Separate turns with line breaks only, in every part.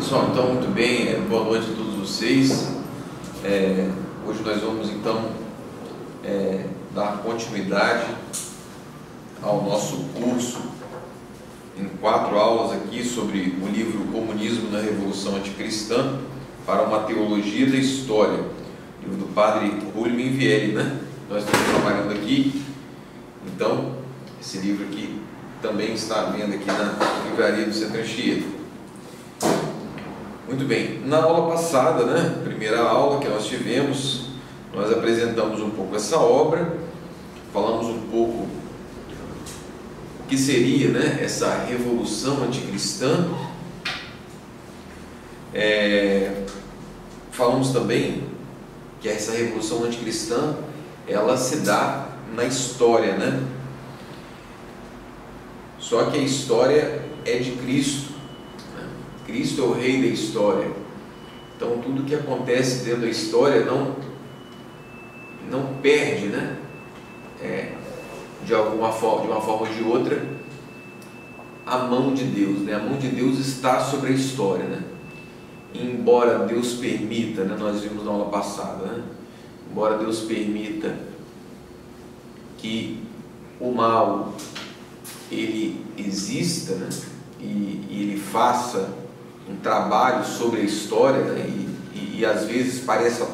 Pessoal, então muito bem, boa noite a todos vocês. Hoje nós vamos então dar continuidade ao nosso curso em 4 aulas aqui sobre o livro Comunismo na Revolução Anticristã para uma Teologia da História, livro do padre Rulli Minvieri, né? Nós estamos trabalhando aqui, então esse livro aqui também está à venda aqui na livraria do Centro Anchieta. Muito bem, na aula passada, né, primeira aula que nós tivemos, nós apresentamos um pouco essa obra, falamos um pouco o que seria, né, essa revolução anticristã. Falamos também que essa revolução anticristã, ela se dá na história, né? Só que a história é de Cristo. Cristo é o rei da história. Então tudo que acontece dentro da história não perde, né? De uma forma ou de outra, a mão de Deus, né? A mão de Deus está sobre a história, né? Embora Deus permita, né? Nós vimos na aula passada, né? Embora Deus permita que o mal ele exista, né? E ele faça um trabalho sobre a história, né? e às vezes pareça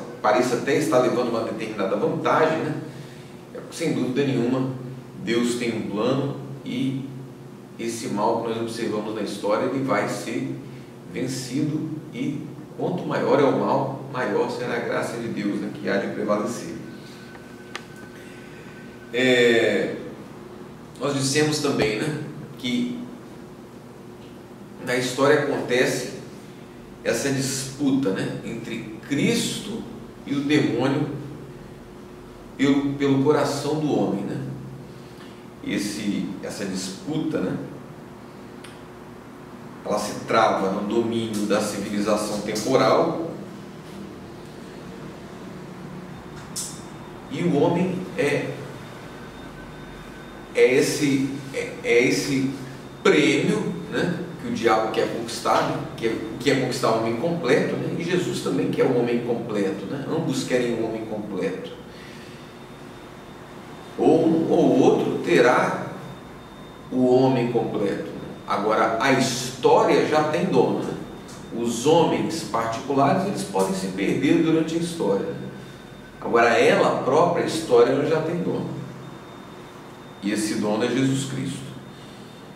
até estar levando uma determinada vantagem, né? Sem dúvida nenhuma, Deus tem um plano e esse mal que nós observamos na história, ele vai ser vencido, e quanto maior é o mal, maior será a graça de Deus, né? Que há de prevalecer. Nós dissemos também, né, que na história acontece essa disputa, né, entre Cristo e o demônio pelo coração do homem, né? Essa disputa, né, ela se trava no domínio da civilização temporal, e o homem é esse prêmio, né, que o diabo quer conquistar, né, que é conquistar o homem completo, né, e Jesus também quer o homem completo, né? Ambos querem o homem completo. Ou um ou outro terá o homem completo, né? Agora a história já tem dono, né? Os homens particulares, eles podem se perder durante a história, né? Agora ela própria, a história, ela já tem dono, e esse dono é Jesus Cristo.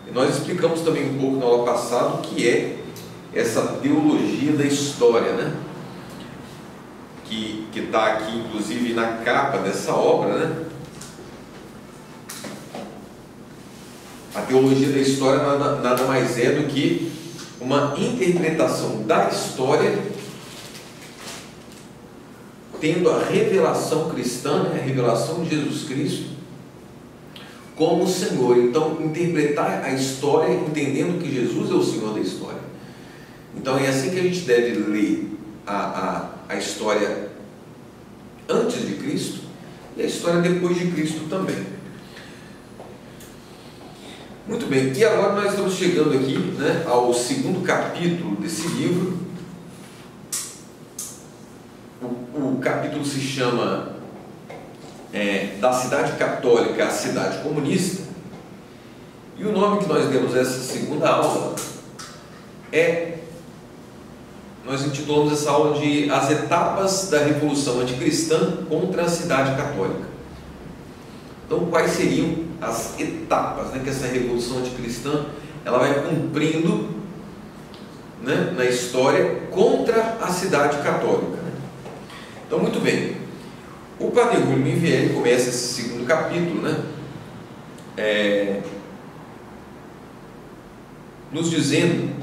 E nós explicamos também um pouco na aula passada o que é essa teologia da história, né? Que está aqui inclusive na capa dessa obra, né? A teologia da história nada mais é do que uma interpretação da história, tendo a revelação cristã, né? A revelação de Jesus Cristo como o Senhor. Então, interpretar a história entendendo que Jesus é o Senhor da história. Então é assim que a gente deve ler a história antes de Cristo e a história depois de Cristo também. Muito bem, e agora nós estamos chegando aqui, né, ao 2º capítulo desse livro. O capítulo se chama da cidade católica à cidade comunista, e o nome que nós demos a essa segunda aula nós intitulamos essa aula de As Etapas da Revolução Anticristã contra a Cidade Católica. Então, quais seriam as etapas, né, que essa revolução anticristã ela vai cumprindo, né, na história contra a cidade católica, né? Então, muito bem, o padre Rulli Minvieri começa esse 2º capítulo, né, nos dizendo,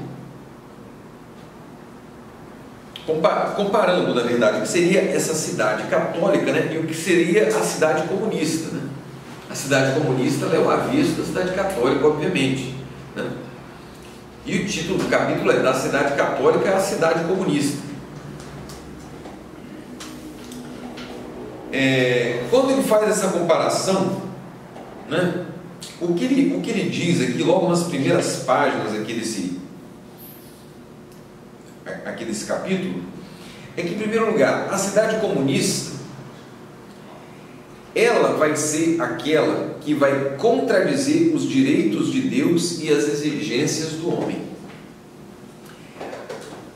comparando, na verdade, o que seria essa cidade católica, né, e o que seria a cidade comunista, né? A cidade comunista é o avesso da cidade católica, obviamente, né? E o título do capítulo é Da Cidade Católica à Cidade Comunista. Quando ele faz essa comparação, né, o que ele diz aqui, logo nas primeiras páginas aqui aqui desse capítulo é que, em primeiro lugar, a cidade comunista, ela vai ser aquela que vai contradizer os direitos de Deus e as exigências do homem.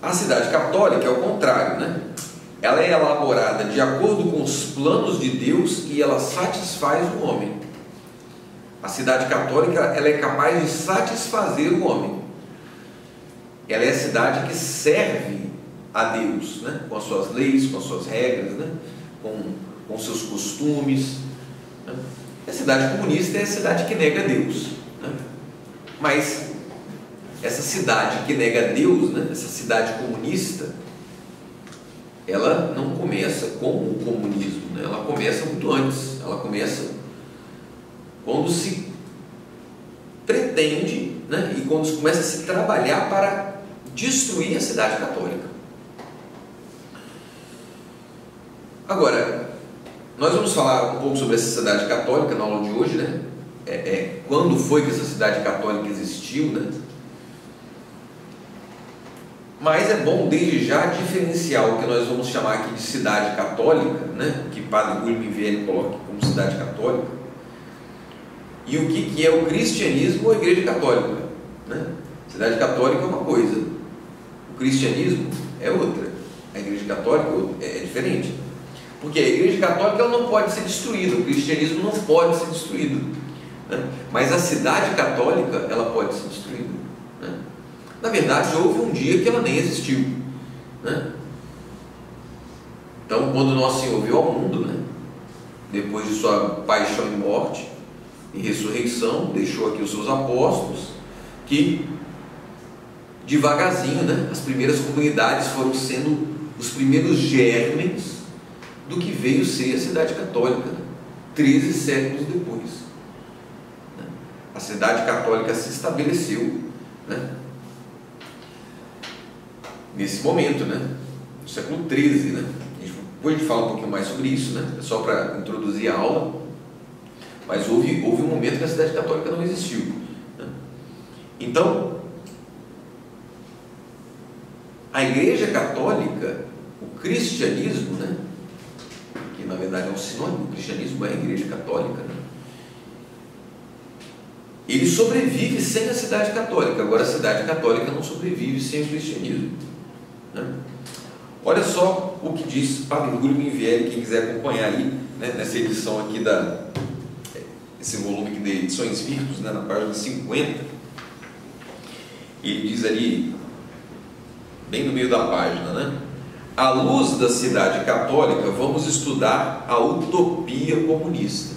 A cidade católica é o contrário, né? Ela é elaborada de acordo com os planos de Deus e ela satisfaz o homem. A cidade católica, ela é capaz de satisfazer o homem. Ela é a cidade que serve a Deus, né? Com as suas leis, com as suas regras, né? com seus costumes, né? A cidade comunista é a cidade que nega Deus, né? Mas essa cidade que nega Deus, né? Essa cidade comunista, ela não começa com o comunismo, né? Ela começa muito antes. Ela começa quando se pretende, né? E quando se começa a se trabalhar para destruir a cidade católica. Agora, nós vamos falar um pouco sobre essa cidade católica na aula de hoje, né? Quando foi que essa cidade católica existiu, né? Mas é bom desde já diferenciar o que nós vamos chamar aqui de cidade católica, né? Que Padre Guilherme Vieri coloca como cidade católica, e o que é o cristianismo ou a igreja católica, né? Cidade católica é uma coisa, o cristianismo é outra, a igreja católica é diferente. Porque a igreja católica ela não pode ser destruída, o cristianismo não pode ser destruído, né? Mas a cidade católica ela pode ser destruída, né? Na verdade, houve um dia que ela nem existiu, né? Então, quando Nosso Senhor veio ao mundo, né? Depois de sua paixão e morte e ressurreição, deixou aqui os seus apóstolos, que devagarzinho, né? As primeiras comunidades foram sendo os primeiros germes do que veio ser a cidade católica, né? 13 séculos depois, né? A cidade católica se estabeleceu, né? Nesse momento, né? No século XIII, né? Depois a gente fala um pouquinho mais sobre isso, né? É só para introduzir a aula. Mas houve um momento que a cidade católica não existiu, né? Então, a igreja católica, o cristianismo, né? Que na verdade é um sinônimo, o cristianismo é a igreja católica, né? Ele sobrevive sem a cidade católica. Agora a cidade católica não sobrevive sem o cristianismo, né? Olha só o que diz Padre Guilherme Vieri, quem quiser acompanhar aí, né, nessa edição aqui esse volume aqui de Edições Virtus, né, na página 50. Ele diz ali, bem no meio da página, né? À luz da cidade católica, vamos estudar a utopia comunista.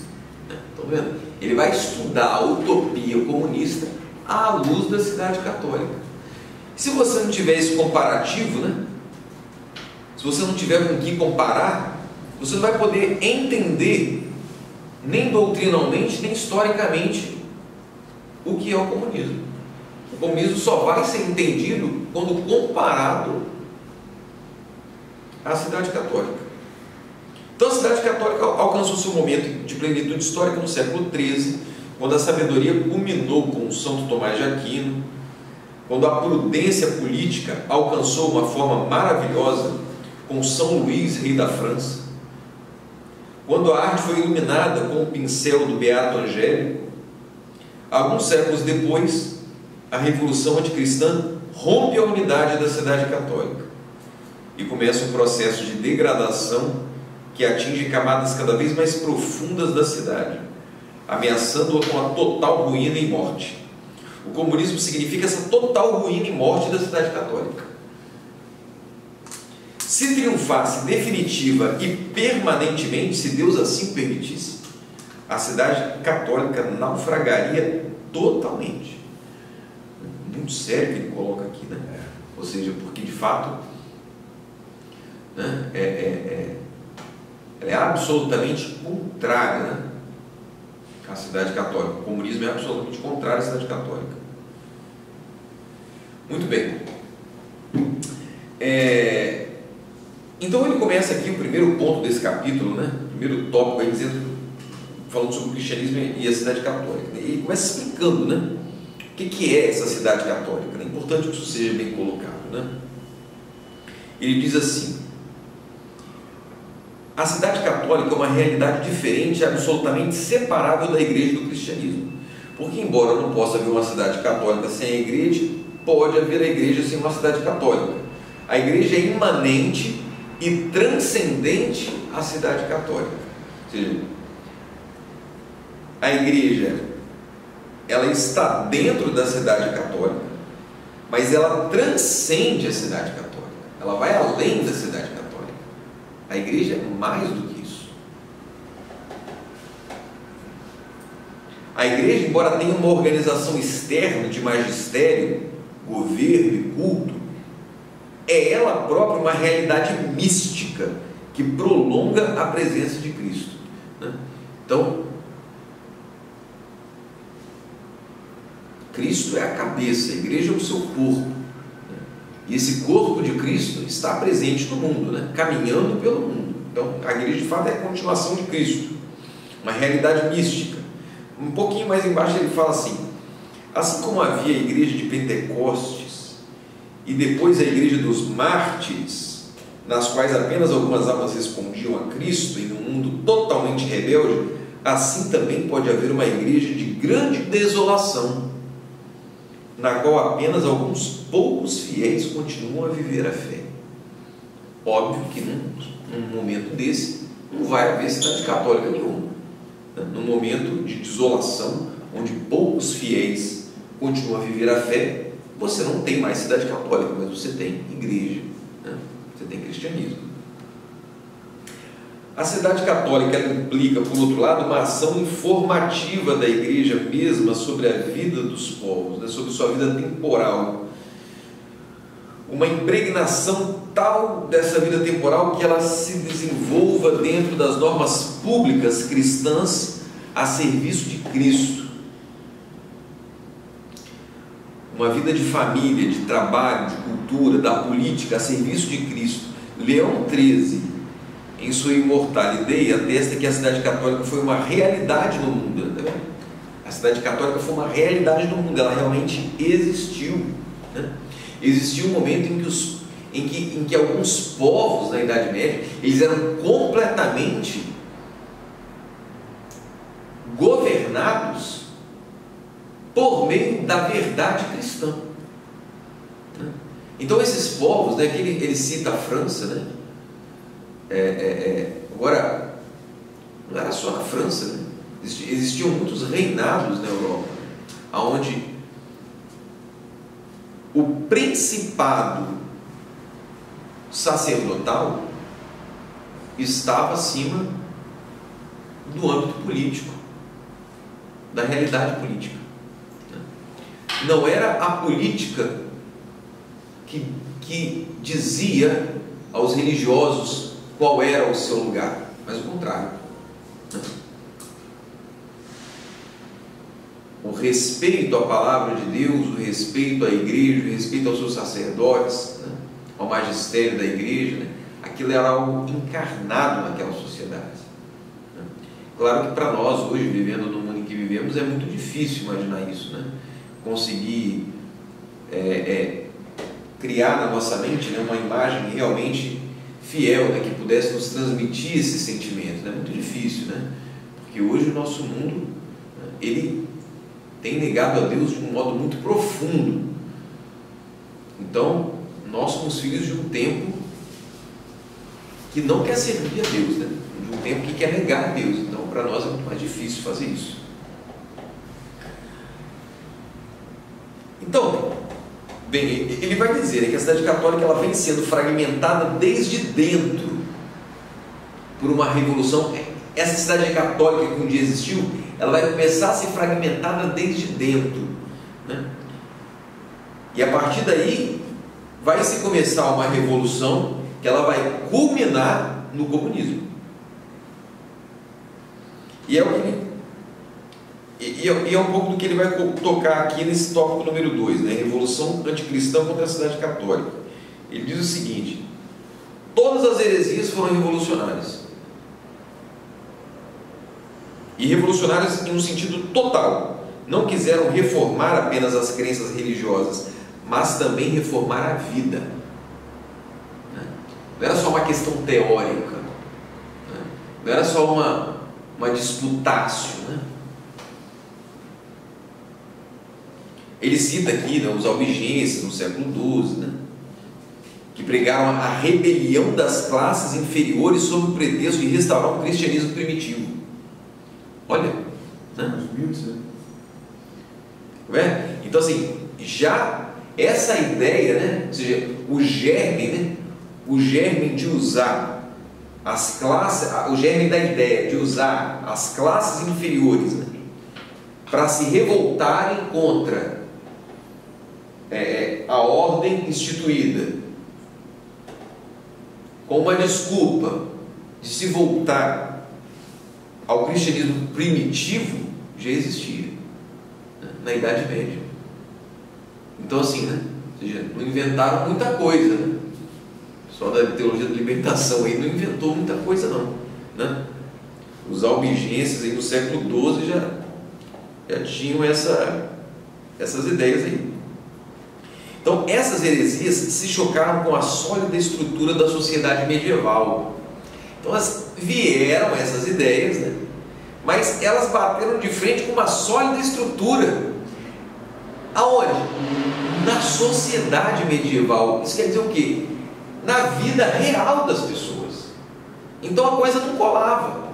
Estão vendo? Ele vai estudar a utopia comunista à luz da cidade católica. Se você não tiver esse comparativo, né? Se você não tiver com o que comparar, você não vai poder entender, nem doutrinalmente, nem historicamente, o que é o comunismo. O comunismo só vai ser entendido quando comparado à cidade católica. Então a cidade católica alcançou seu momento de plenitude histórica no século XIII, quando a sabedoria culminou com Santo Tomás de Aquino, quando a prudência política alcançou uma forma maravilhosa com São Luís, rei da França, quando a arte foi iluminada com o pincel do Beato Angélico. Alguns séculos depois, a Revolução Anticristã rompe a unidade da cidade católica e começa um processo de degradação que atinge camadas cada vez mais profundas da cidade, ameaçando-a com a total ruína e morte. O comunismo significa essa total ruína e morte da cidade católica. Se triunfasse definitiva e permanentemente, se Deus assim permitisse, a cidade católica naufragaria totalmente. Muito sério que ele coloca aqui, né? Ou seja, porque de fato, né, ela é absolutamente contrária, né, à cidade católica. O comunismo é absolutamente contrário à cidade católica. Muito bem. Então ele começa aqui o primeiro ponto desse capítulo, né? O primeiro tópico aí, falando sobre o cristianismo e a cidade católica. E ele começa explicando, né, o que é essa cidade católica. É importante que isso seja bem colocado, né? Ele diz assim: a cidade católica é uma realidade diferente e absolutamente separável da igreja do cristianismo. Porque, embora não possa haver uma cidade católica sem a igreja, pode haver a igreja sem uma cidade católica. A igreja é imanente e transcendente à cidade católica. Ou seja, a igreja, ela está dentro da cidade católica, mas ela transcende a cidade católica. Ela vai além da cidade católica. A igreja é mais do que isso. A igreja, embora tenha uma organização externa de magistério, governo e culto, é ela própria uma realidade mística que prolonga a presença de Cristo, né? Então, Cristo é a cabeça, a igreja é o seu corpo, né? E esse corpo de Cristo está presente no mundo, né? Caminhando pelo mundo. Então, a igreja de fato é a continuação de Cristo, uma realidade mística. Um pouquinho mais embaixo ele fala assim como havia a igreja de Pentecostes e depois a igreja dos mártires, nas quais apenas algumas almas respondiam a Cristo em um mundo totalmente rebelde, assim também pode haver uma igreja de grande desolação, na qual apenas alguns poucos fiéis continuam a viver a fé. Óbvio que num momento desse não vai haver cidade católica nenhuma. Num momento de desolação, onde poucos fiéis continuam a viver a fé, você não tem mais cidade católica, mas você tem igreja, né? Você tem cristianismo. A cidade católica ela implica, por outro lado, uma ação informativa da igreja mesma sobre a vida dos povos, né? Sobre sua vida temporal. Uma impregnação tal dessa vida temporal que ela se desenvolva dentro das normas públicas cristãs a serviço de Cristo. Uma vida de família, de trabalho, de cultura, da política a serviço de Cristo. Leão XIII, em sua imortalidade, atesta que a cidade católica foi uma realidade no mundo, né? A cidade católica foi uma realidade no mundo, ela realmente existiu, né? Existiu um momento em que alguns povos na Idade Média, eles eram completamente governados por meio da verdade cristã. Então esses povos, né, que ele cita a França, né? Agora, não era só na França, né? Existiam muitos reinados na Europa, onde o principado sacerdotal estava acima do âmbito político, da realidade política. Não era a política que dizia aos religiosos qual era o seu lugar, mas o contrário. O respeito à palavra de Deus, o respeito à igreja, o respeito aos seus sacerdotes, né? Ao magistério da igreja, né? Aquilo era algo encarnado naquela sociedade, né? Claro que para nós, hoje, vivendo no mundo em que vivemos, é muito difícil imaginar isso, né? Conseguir criar na nossa mente, né, uma imagem realmente fiel, né, que pudesse nos transmitir esse sentimento, né? Muito difícil, né? Porque hoje o nosso mundo, né, ele tem negado a Deus de um modo muito profundo. Então, nós somos filhos de um tempo que não quer servir a Deus, né? De um tempo que quer negar a Deus. Então, para nós é muito mais difícil fazer isso. Então, bem, ele vai dizer que a cidade católica ela vem sendo fragmentada desde dentro por uma revolução. Essa cidade católica que um dia existiu, ela vai começar a ser fragmentada desde dentro, né? E a partir daí vai se começar uma revolução que ela vai culminar no comunismo. E é um pouco do que ele vai tocar aqui nesse tópico número 2, né? Revolução anticristã contra a cidade católica. Ele diz o seguinte: todas as heresias foram revolucionárias. E revolucionárias em um sentido total. Não quiseram reformar apenas as crenças religiosas, mas também reformar a vida, né? não era só uma questão teórica, né? Não era só uma disputácio, né? Ele cita aqui, né, os albigenses no século XII, né, que pregaram a rebelião das classes inferiores sob o pretexto de restaurar um cristianismo primitivo. Olha, né? Então assim, já essa ideia, né, ou seja, o germe de usar as classes, o germe da ideia de usar as classes inferiores, né, para se revoltarem contra a ordem instituída, com uma desculpa de se voltar ao cristianismo primitivo, já existia, né, na Idade Média. Então assim, né, ou seja, não inventaram muita coisa, né? Só da teologia da libertação aí não inventou muita coisa não, né? Os albigenses aí no século XII já tinham essas ideias aí. Então essas heresias se chocaram com a sólida estrutura da sociedade medieval. Então elas vieram, essas ideias, né? Mas elas bateram de frente com uma sólida estrutura. Aonde? Na sociedade medieval. Isso quer dizer o quê? Na vida real das pessoas. Então a coisa não colava,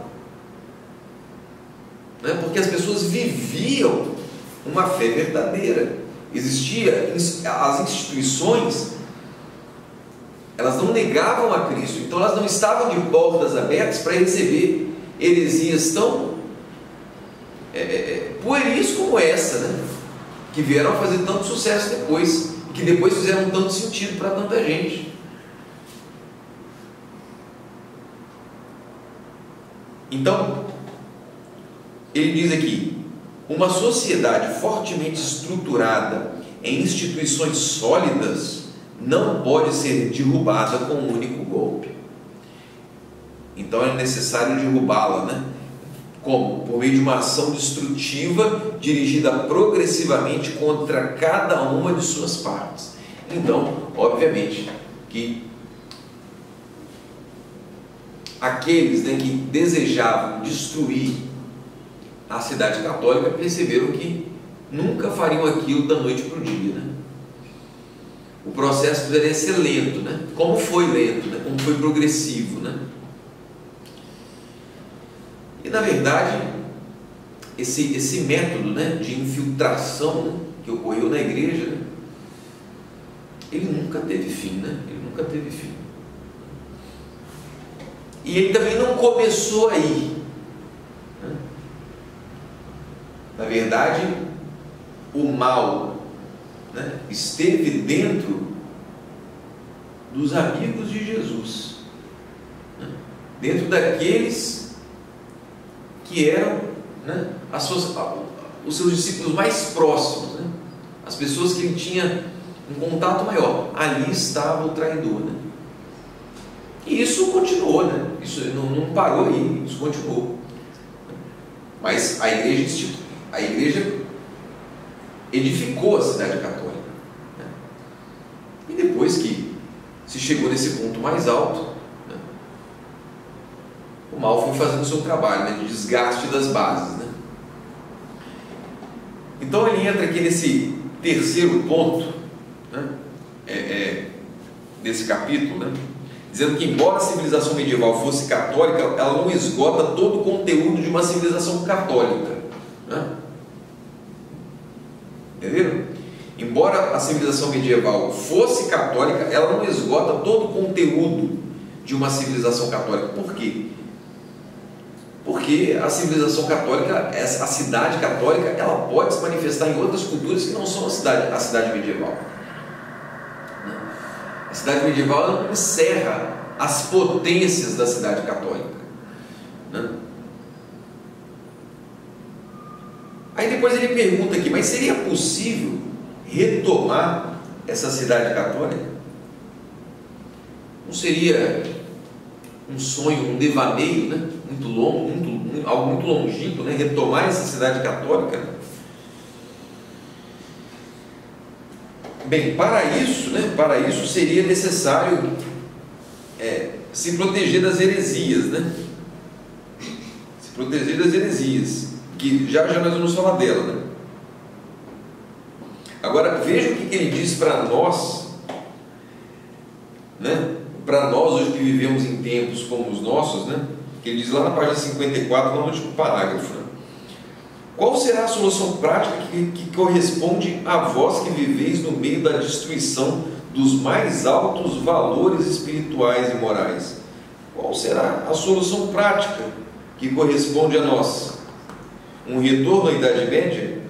né? Porque as pessoas viviam uma fé verdadeira. Existia as instituições, elas não negavam a Cristo, então elas não estavam de portas abertas para receber heresias tão pueris como essa, né? Que vieram a fazer tanto sucesso depois, e que depois fizeram tanto sentido para tanta gente. Então, ele diz aqui: uma sociedade fortemente estruturada em instituições sólidas não pode ser derrubada com um único golpe. Então é necessário derrubá-la, né? Como? Por meio de uma ação destrutiva dirigida progressivamente contra cada uma de suas partes. Então, obviamente, que aqueles, né, que desejavam destruir a cidade católica perceberam que nunca fariam aquilo da noite para o dia, né? O processo deveria ser lento, né? Como foi lento, né? Como foi progressivo, né? E na verdade esse método, né, de infiltração, né, que ocorreu na igreja, né, ele nunca teve fim, né? Ele nunca teve fim. E ele também não começou aí, né? Na verdade, o mal, né, esteve dentro dos amigos de Jesus, né? Dentro daqueles que eram, né, os seus discípulos mais próximos, né? As pessoas que ele tinha um contato maior. Ali estava o traidor, né? E isso continuou, né? Isso não parou aí, isso continuou. Mas a igreja edificou a cidade católica, né? E depois que se chegou nesse ponto mais alto, né, o mal foi fazendo o seu trabalho, né, de desgaste das bases, né? Então ele entra aqui nesse terceiro ponto, né, desse capítulo, né, dizendo que embora a civilização medieval fosse católica, ela não esgota todo o conteúdo de uma civilização católica, né? Entenderam? Embora a civilização medieval fosse católica, ela não esgota todo o conteúdo de uma civilização católica. Por quê? Porque a civilização católica, a cidade católica, ela pode se manifestar em outras culturas que não são a cidade medieval. A cidade medieval ela não encerra as potências da cidade católica, né? Aí depois ele pergunta aqui, mas seria possível retomar essa cidade católica? Não seria um sonho, um devaneio, né, muito longo, algo muito longínquo, né, retomar essa cidade católica? Bem, para isso seria necessário se proteger das heresias, né? Se proteger das heresias, que já nós vamos falar dela, né? Agora veja o que ele diz para nós, né? Para nós hoje que vivemos em tempos como os nossos, né? Que ele diz lá na página 54, lá no último parágrafo, né? Qual será a solução prática que corresponde a vós que viveis no meio da destruição dos mais altos valores espirituais e morais? Qual será a solução prática que corresponde a nós? Um retorno à Idade Média?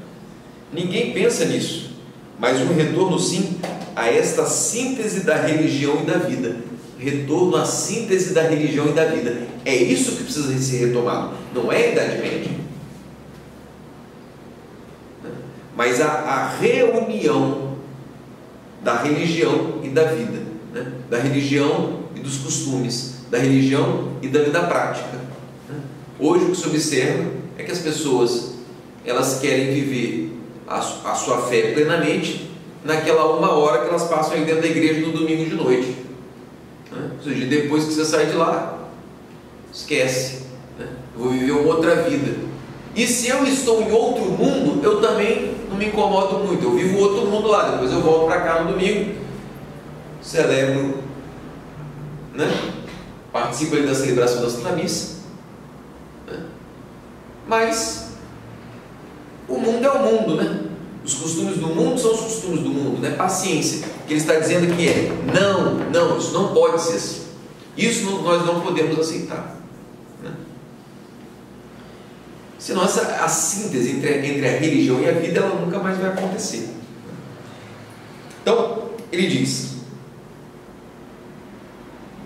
Ninguém pensa nisso, mas um retorno sim a esta síntese da religião e da vida. Retorno à síntese da religião e da vida. É isso que precisa ser retomado. Não é a Idade Média, mas a reunião da religião e da vida, né? Da religião e dos costumes, da religião e da vida prática, né? Hoje o que se observa é que as pessoas, elas querem viver a sua fé plenamente naquela 1 hora que elas passam aí dentro da igreja no domingo de noite, né? Ou seja, depois que você sai de lá, esquece, né? Eu vou viver uma outra vida. E se eu estou em outro mundo, eu também não me incomodo muito. Eu vivo outro mundo lá, depois eu volto para cá no domingo, celebro, né? Participo ali da celebração da Santa Missa, né? Mas o mundo é o mundo, né? Os costumes do mundo são os costumes do mundo, né? Paciência. O que ele está dizendo aqui é: não, isso não pode ser assim. Isso nós não podemos aceitar, né? Senão a síntese entre a religião e a vida, ela nunca mais vai acontecer. Então, ele diz: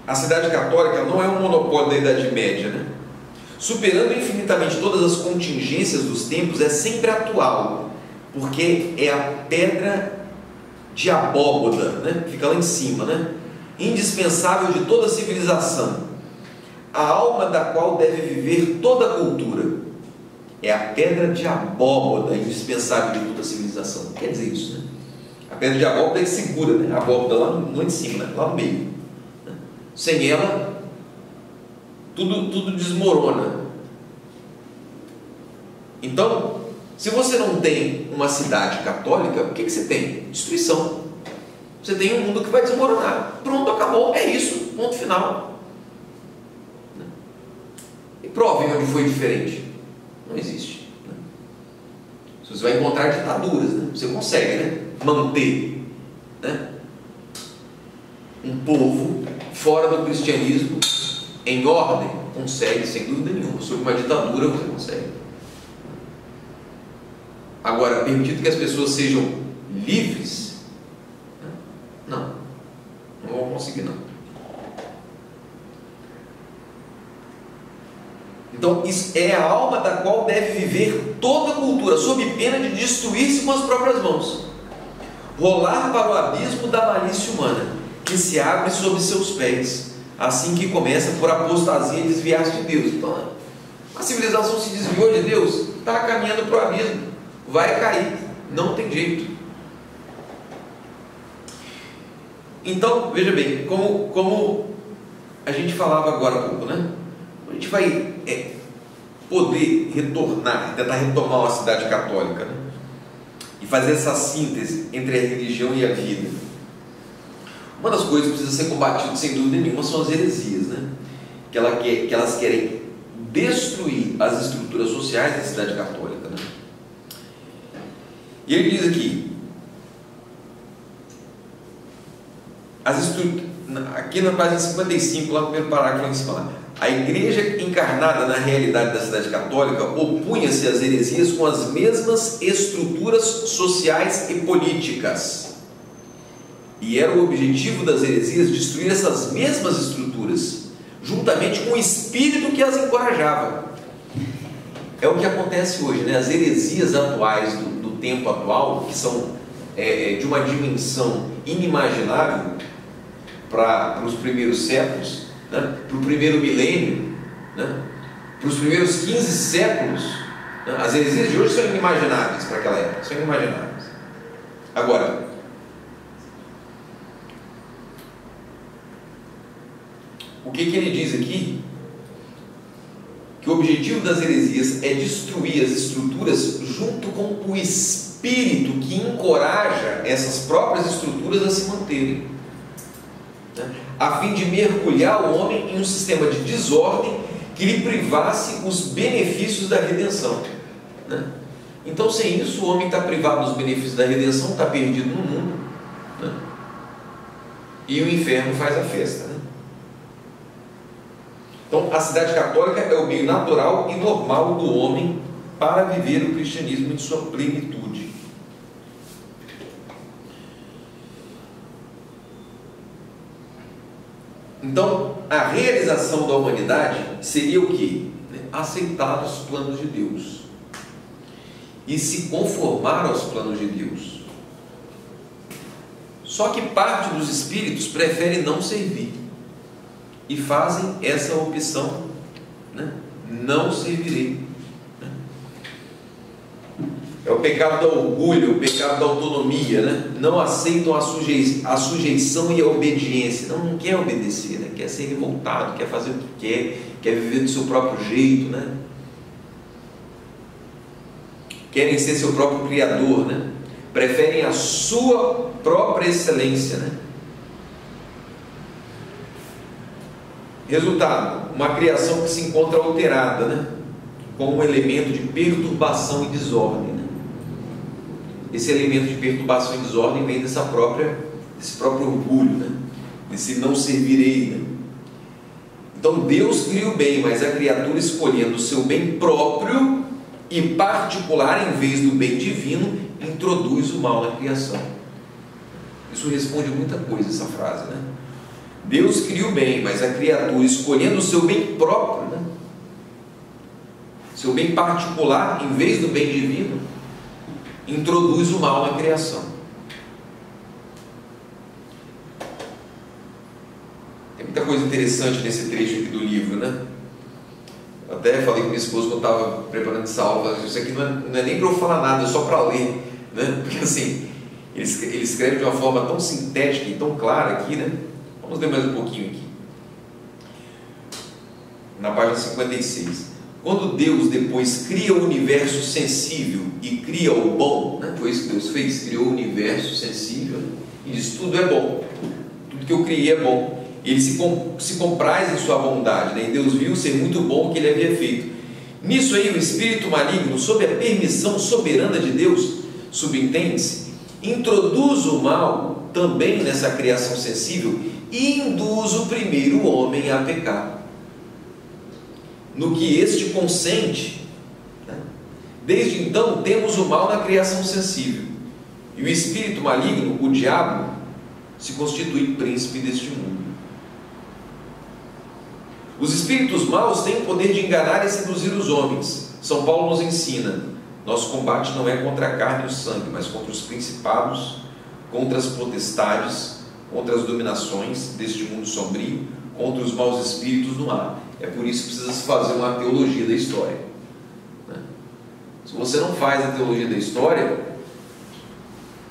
a cidade católica não é um monopólio da Idade Média, né? Superando infinitamente todas as contingências dos tempos, é sempre atual, porque é a pedra de abóboda, né? Fica lá em cima, né? Indispensável de toda a civilização, a alma da qual deve viver toda a cultura. É a pedra de abóboda indispensável de toda a civilização. Quer dizer isso, né? A pedra de abóboda é que segura, né? A abóboda lá em cima, né? Lá no meio, né? Sem ela, tudo desmorona. Então, se você não tem uma cidade católica, o que você tem? Destruição. Você tem um mundo que vai desmoronar. Pronto, acabou, é isso, ponto final. E prove onde foi diferente. Não existe, né? Você vai encontrar ditaduras, né? Você consegue, né? Manter, né? Um povo fora do cristianismo em ordem, consegue, sem dúvida nenhuma. Sob uma ditadura você consegue. Agora, permitido que as pessoas sejam livres, não vão conseguir, não. Então, isso é a alma da qual deve viver toda a cultura, sob pena de destruir-se com as próprias mãos, rolar para o abismo da malícia humana, que se abre sob seus pés, assim que começa por apostasia e desviar-se de Deus. Então, a civilização se desviou de Deus, está caminhando para o abismo, vai cair, não tem jeito. Então, veja bem, como a gente falava agora há pouco, né? A gente vai poder retornar, tentar retomar uma cidade católica, né? E fazer essa síntese entre a religião e a vida. Uma das coisas que precisa ser combatida, sem dúvida nenhuma, são as heresias, né? Que elas querem destruir as estruturas sociais da cidade católica, né? E ele diz aqui, aqui na página 55, lá no primeiro parágrafo, em cima, a igreja encarnada na realidade da cidade católica opunha-se às heresias com as mesmas estruturas sociais e políticas, e era o objetivo das heresias destruir essas mesmas estruturas, juntamente com o espírito que as encorajava. É o que acontece hoje, né? As heresias atuais do tempo atual, que são de uma dimensão inimaginável para os primeiros séculos, né? Para o primeiro milênio, né? Para os primeiros 15 séculos, né? As heresias de hoje são inimagináveis para aquela época, são inimagináveis. Agora, o que ele diz aqui? Que o objetivo das heresias é destruir as estruturas junto com o espírito que encoraja essas próprias estruturas a se manterem, né? A fim de mergulhar o homem em um sistema de desordem que lhe privasse os benefícios da redenção, né? Então, sem isso, o homem está privado dos benefícios da redenção, está perdido no mundo, né? E o inferno faz a festa, né? Então, a cidade católica é o meio natural e normal do homem para viver o cristianismo em sua plenitude. Então, a realização da humanidade seria o quê? Aceitar os planos de Deus e se conformar aos planos de Deus. Só que parte dos espíritos prefere não servir e fazem essa opção, né? Não servirei, né? É o pecado do orgulho, o pecado da autonomia, né? Não aceitam a sujeição e a obediência, não quer obedecer, né? Quer ser revoltado, quer fazer o que quer viver do seu próprio jeito, né? Querem ser seu próprio criador, né? Preferem a sua própria excelência, né? Resultado, uma criação que se encontra alterada, né? Com um elemento de perturbação e desordem, né? Esse elemento de perturbação e desordem vem desse próprio orgulho, né? Desse não servirei, né? Então Deus cria o bem, mas a criatura, escolhendo o seu bem próprio e particular em vez do bem divino, introduz o mal na criação. Isso responde muita coisa, essa frase, né? Deus cria o bem, mas a criatura, escolhendo o seu bem próprio, né? Seu bem particular em vez do bem divino, introduz o mal na criação. Tem muita coisa interessante nesse trecho aqui do livro, né? Eu até falei com minha esposa quando eu estava preparando essa aula, isso aqui não é nem para eu falar nada, é só para ler, né? Porque assim, ele escreve de uma forma tão sintética e tão clara aqui, né? Vamos ler mais um pouquinho aqui. Na página 56. Quando Deus depois cria o universo sensível e cria o bom, né? Foi isso que Deus fez, criou o universo sensível, né? E diz: tudo é bom, tudo que eu criei é bom. Ele se compraz em sua bondade, né? E Deus viu ser muito bom o que ele havia feito. Nisso aí o espírito maligno, sob a permissão soberana de Deus, subentende-se, introduz o mal também nessa criação sensível e induz o primeiro homem a pecar. No que este consente, né? Desde então temos o mal na criação sensível, e o espírito maligno, o diabo, se constitui príncipe deste mundo. Os espíritos maus têm o poder de enganar e seduzir os homens. São Paulo nos ensina: nosso combate não é contra a carne e o sangue, mas contra os principados, contra as potestades, contra as dominações deste mundo sombrio, contra os maus espíritos no ar. É por isso que precisa se fazer uma teologia da história, né? Se você não faz a teologia da história,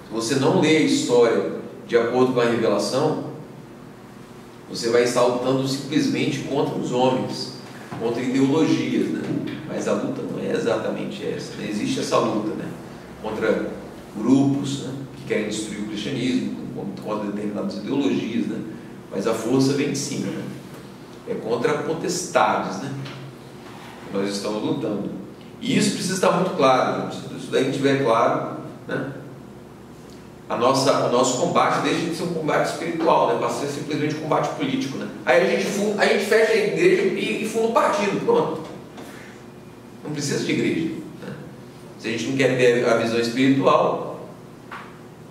se você não lê a história de acordo com a revelação, você vai estar lutando simplesmente contra os homens, contra ideologias, né? Mas a luta não é exatamente essa, né? Existe essa luta, né? Contra grupos, né? Que querem destruir o cristianismo, contra determinadas ideologias, né? Mas a força vem de cima, né? É contra potestades, né? Nós estamos lutando. E isso precisa estar muito claro, né? Se isso daí estiver claro, né? O nosso combate deixa de ser um combate espiritual, né? Passa a ser simplesmente um combate político, né? Aí a gente fecha a igreja e funda um partido, pronto. Não precisa de igreja, né? Se a gente não quer ter a visão espiritual,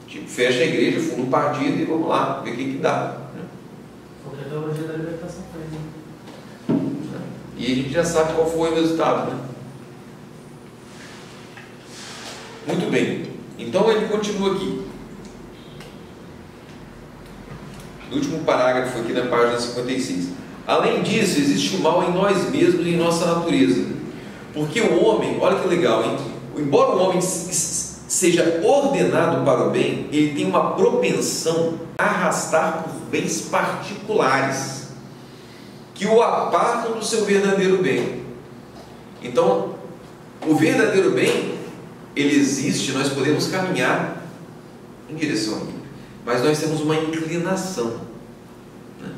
tipo, fecha a igreja, funda um partido e vamos lá, ver o que dá, né?
Porque a teologia da libertação foi, né?
E a gente já sabe qual foi o resultado, né? Muito bem, então ele continua aqui. No último parágrafo aqui na página 56. Além disso, existe o mal em nós mesmos e em nossa natureza. Porque o homem, olha que legal, hein? Embora o homem seja ordenado para o bem, ele tem uma propensão a arrastar por bens particulares. que o apartam do seu verdadeiro bem. Então, o verdadeiro bem, ele existe, nós podemos caminhar em direção a ele, mas nós temos uma inclinação, né,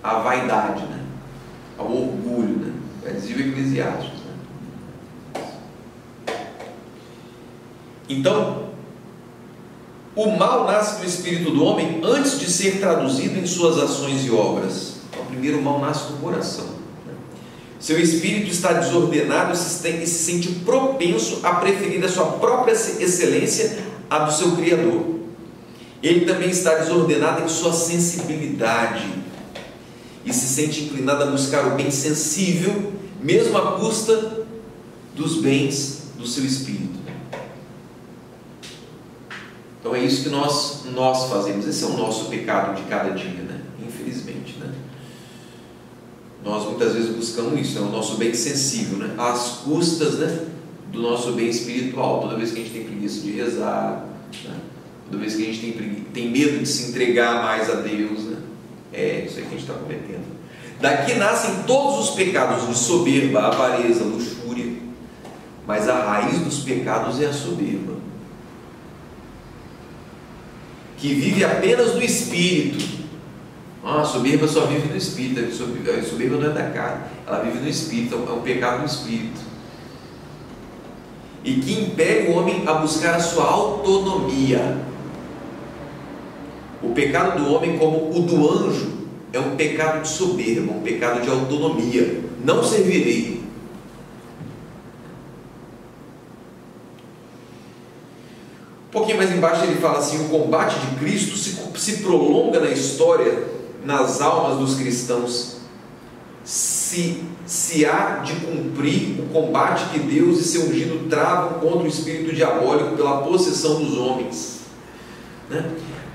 à vaidade, né, ao orgulho, né, vai dizer o Eclesiastes, né. Então, o mal nasce no espírito do homem antes de ser traduzido em suas ações e obras. Então, primeiro, o mal nasce no coração. Seu espírito está desordenado e se sente propenso a preferir a sua própria excelência à do seu Criador. Ele também está desordenado em sua sensibilidade e se sente inclinado a buscar o bem sensível, mesmo à custa dos bens do seu espírito. Então é isso que nós fazemos. Esse é o nosso pecado de cada dia, né? Infelizmente, né? Nós muitas vezes buscamos isso, né? O nosso bem sensível, né? Às custas, né, do nosso bem espiritual. Toda vez que a gente tem preguiça de rezar, né? Toda vez que a gente tem medo de se entregar mais a Deus, né? É isso aí que a gente está cometendo. Daqui nascem todos os pecados de soberba, avareza, luxúria, mas a raiz dos pecados é a soberba, que vive apenas no espírito. A soberba só vive no espírito. A soberba não é da carne, ela vive no espírito, é um pecado no espírito, e que impele o homem a buscar a sua autonomia. O pecado do homem, como o do anjo, é um pecado de soberba, um pecado de autonomia. Não servirei. Um pouquinho mais embaixo ele fala assim: o combate de Cristo se prolonga na história, nas almas dos cristãos, se há de cumprir o combate que Deus e seu ungido travam contra o espírito diabólico pela possessão dos homens, né?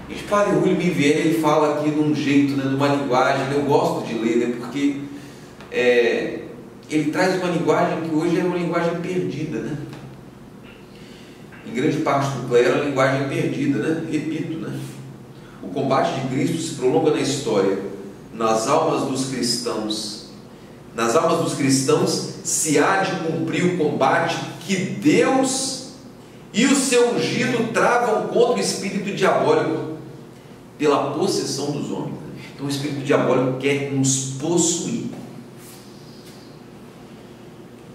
E o Padre William Vivier, ele fala aqui de um jeito, né, de uma linguagem, eu gosto de ler, né, porque ele traz uma linguagem que hoje é uma linguagem perdida, né? Em grande parte do clero, a linguagem é perdida, né? Repito, né? O combate de Cristo se prolonga na história, nas almas dos cristãos. Nas almas dos cristãos se há de cumprir o combate que Deus e o seu ungido travam contra o espírito diabólico pela possessão dos homens. Então o espírito diabólico quer nos possuir,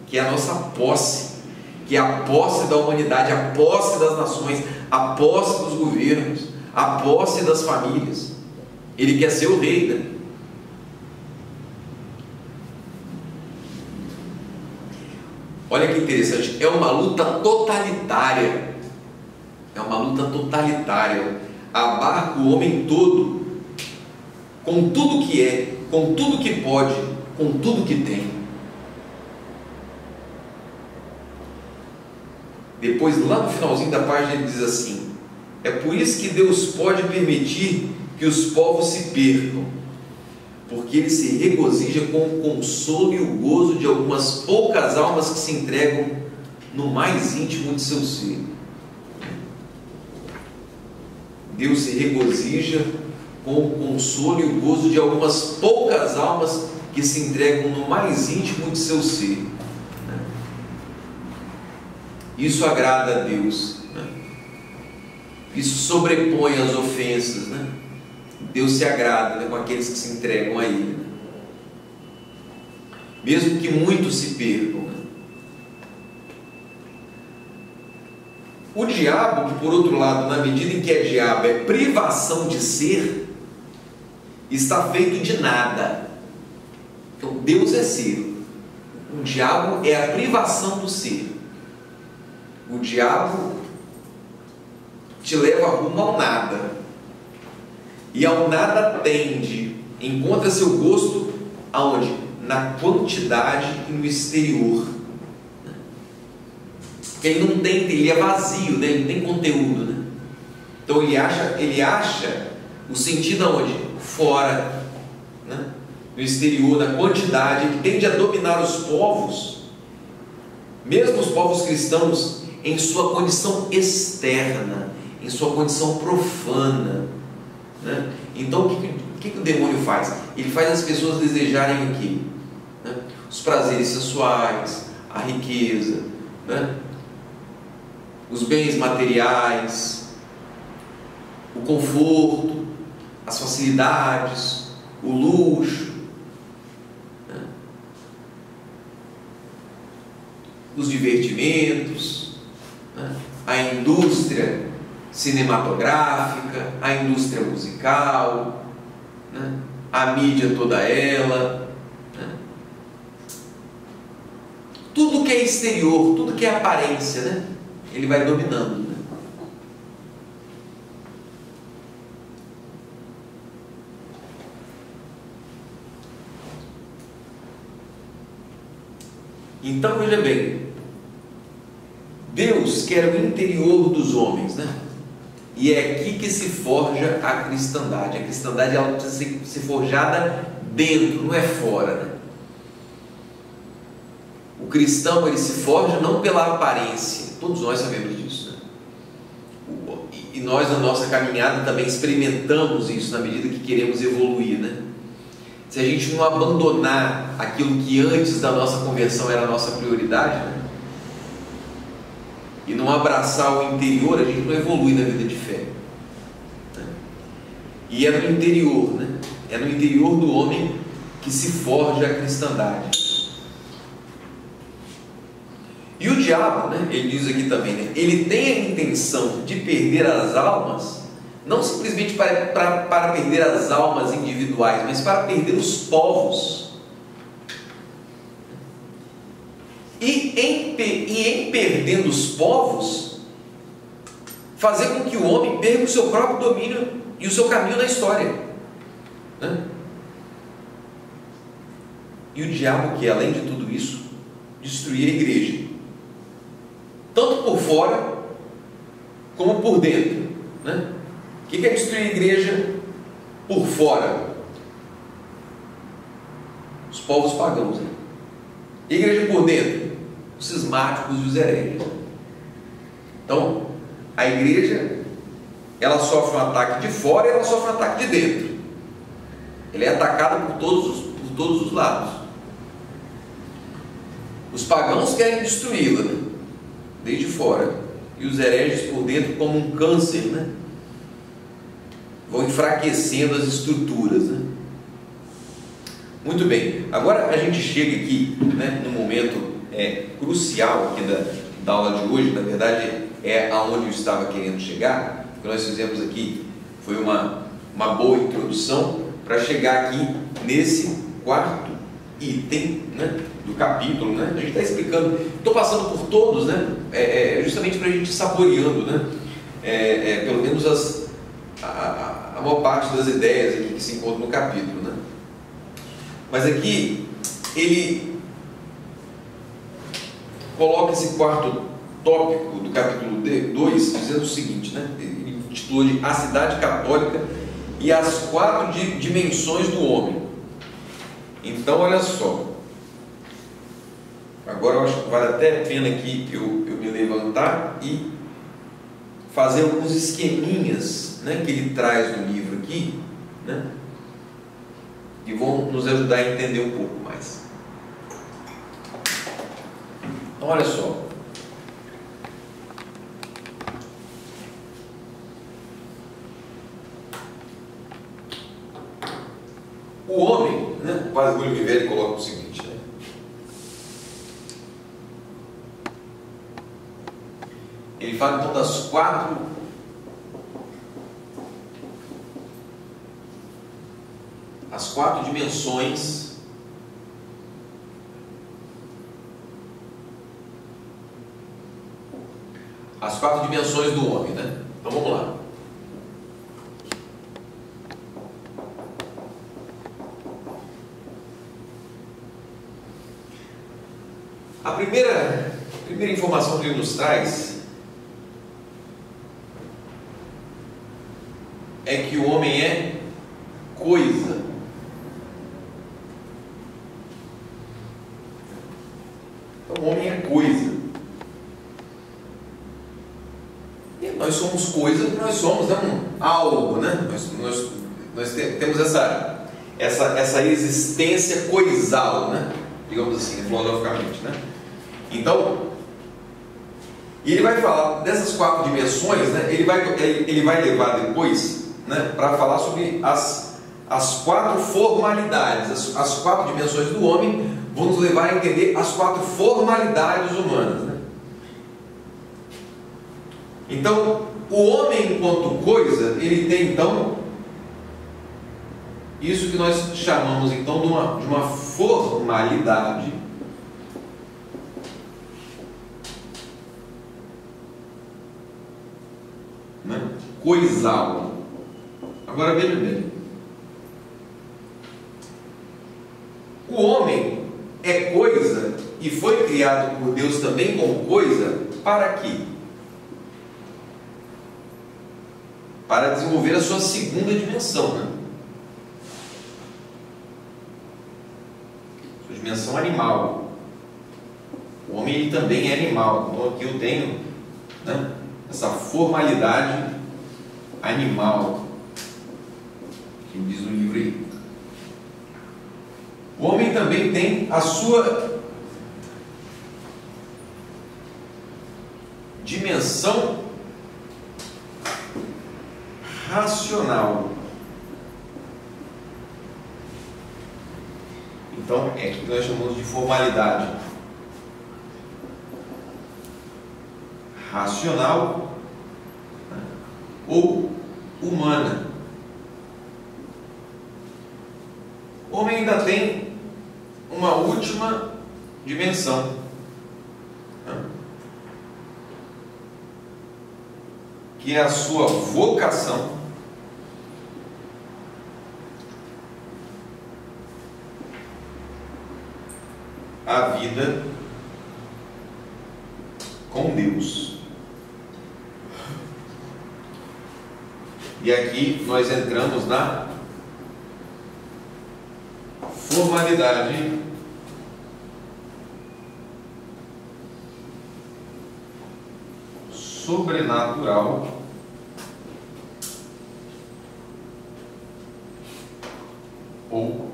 que é a nossa posse, que é a posse da humanidade, a posse das nações, a posse dos governos, a posse das famílias. Ele quer ser o rei, né? Olha que interessante, é uma luta totalitária. É uma luta totalitária. Abarca o homem todo, com tudo que é, com tudo que pode, com tudo que tem. Depois, lá no finalzinho da página, ele diz assim: é por isso que Deus pode permitir que os povos se percam, porque Ele se regozija com o consolo e o gozo de algumas poucas almas que se entregam no mais íntimo de seu ser. Deus se regozija com o consolo e o gozo de algumas poucas almas que se entregam no mais íntimo de seu ser. Isso agrada a Deus, né? Isso sobrepõe as ofensas, né? Deus se agrada, né, com aqueles que se entregam a Ele, né? Mesmo que muitos se percam, né? O diabo, que por outro lado, na medida em que é diabo, é privação de ser, está feito de nada. Então Deus é ser, o diabo é a privação do ser. O diabo te leva rumo ao nada, e ao nada tende, encontra seu gosto aonde? Na quantidade e no exterior. Ele não tem, ele é vazio, né? Ele não tem conteúdo, né? Então ele acha o sentido aonde? Fora, né? No exterior, na quantidade. Ele tende a dominar os povos, mesmo os povos cristãos, em sua condição externa, em sua condição profana, né? Então o que o demônio faz? Ele faz as pessoas desejarem o quê? Né? Os prazeres sensuais, a riqueza, né? Os bens materiais, o conforto, as facilidades, o luxo, né? Os divertimentos, né? A indústria cinematográfica, a indústria musical, né? A mídia toda ela, né? Tudo que é exterior, tudo que é aparência, né? Ele vai dominando, né? Então veja bem, Deus quer o interior dos homens, né? E é aqui que se forja a cristandade. A cristandade ela precisa ser forjada dentro, não é fora, né? O cristão ele se forja não pela aparência, todos nós sabemos disso, né? E nós na nossa caminhada também experimentamos isso na medida que queremos evoluir, né? Se a gente não abandonar aquilo que antes da nossa conversão era a nossa prioridade, né? E não abraçar o interior, a gente não evolui na vida de fé, né? E é no interior, né? É no interior do homem que se forja a cristandade. E o diabo, né, ele diz aqui também, né, ele tem a intenção de perder as almas, não simplesmente para perder as almas individuais, mas para perder os povos. E em perdendo os povos, fazer com que o homem perca o seu próprio domínio e o seu caminho na história, né? E o diabo quer, além de tudo isso, destruir a igreja, tanto por fora como por dentro, né? O que é destruir a igreja por fora? Os povos pagãos, né? E a igreja por dentro? Os cismáticos e os hereges. Então, a igreja ela sofre um ataque de fora e ela sofre um ataque de dentro. Ela é atacada por todos os lados. Os pagãos querem destruí-la, né? Desde fora, e os hereges por dentro, como um câncer, né? Vão enfraquecendo as estruturas, né? Muito bem, agora a gente chega aqui, né, no momento crucial aqui da aula de hoje. Na verdade é aonde eu estava querendo chegar. O que nós fizemos aqui foi uma boa introdução para chegar aqui nesse quarto item, né, do capítulo, né? A gente está explicando, estou passando por todos, né? Justamente para a gente ir saboreando, né? Pelo menos a maior parte das ideias aqui que se encontram no capítulo, né? Mas aqui ele coloca esse quarto tópico do capítulo 2 dizendo o seguinte, né? Ele intitulou de A Cidade Católica e as 4 dimensões do homem. Então olha só, agora eu acho que vale até a pena aqui eu me levantar e fazer alguns esqueminhas, né, que ele traz no livro aqui, né, e vão nos ajudar a entender um pouco mais. Então olha só, o homem, né, o Padre Júlio Viveri coloca o seguinte, né? Ele fala então das 4 dimensões do homem, né? Então vamos lá. A primeira informação que ele nos traz é que o homem é coisa. Então, o homem é coisa. E nós somos coisa, nós somos algo, né? Nós temos essa existência coisal, né? Digamos assim, filosoficamente, né? Então, e ele vai falar dessas 4 dimensões, né? Ele vai levar depois, né, para falar sobre as 4 formalidades, as 4 dimensões do homem, vão nos levar a entender as 4 formalidades humanas, né? Então, o homem enquanto coisa, ele tem então isso que nós chamamos então de uma formalidade, né, coisal. Agora veja bem, o homem é coisa e foi criado por Deus também como coisa para quê? Para desenvolver a sua segunda dimensão, né? Sua dimensão animal. O homem ele também é animal. Então aqui eu tenho, né, essa formalidade animal, que diz no livro aí. O homem também tem a sua dimensão racional. Então é que nós chamamos de formalidade racional, né, ou humana. O homem ainda tem uma última dimensão, né, que é a sua vocação à vida com Deus. E aqui nós entramos na formalidade sobrenatural ou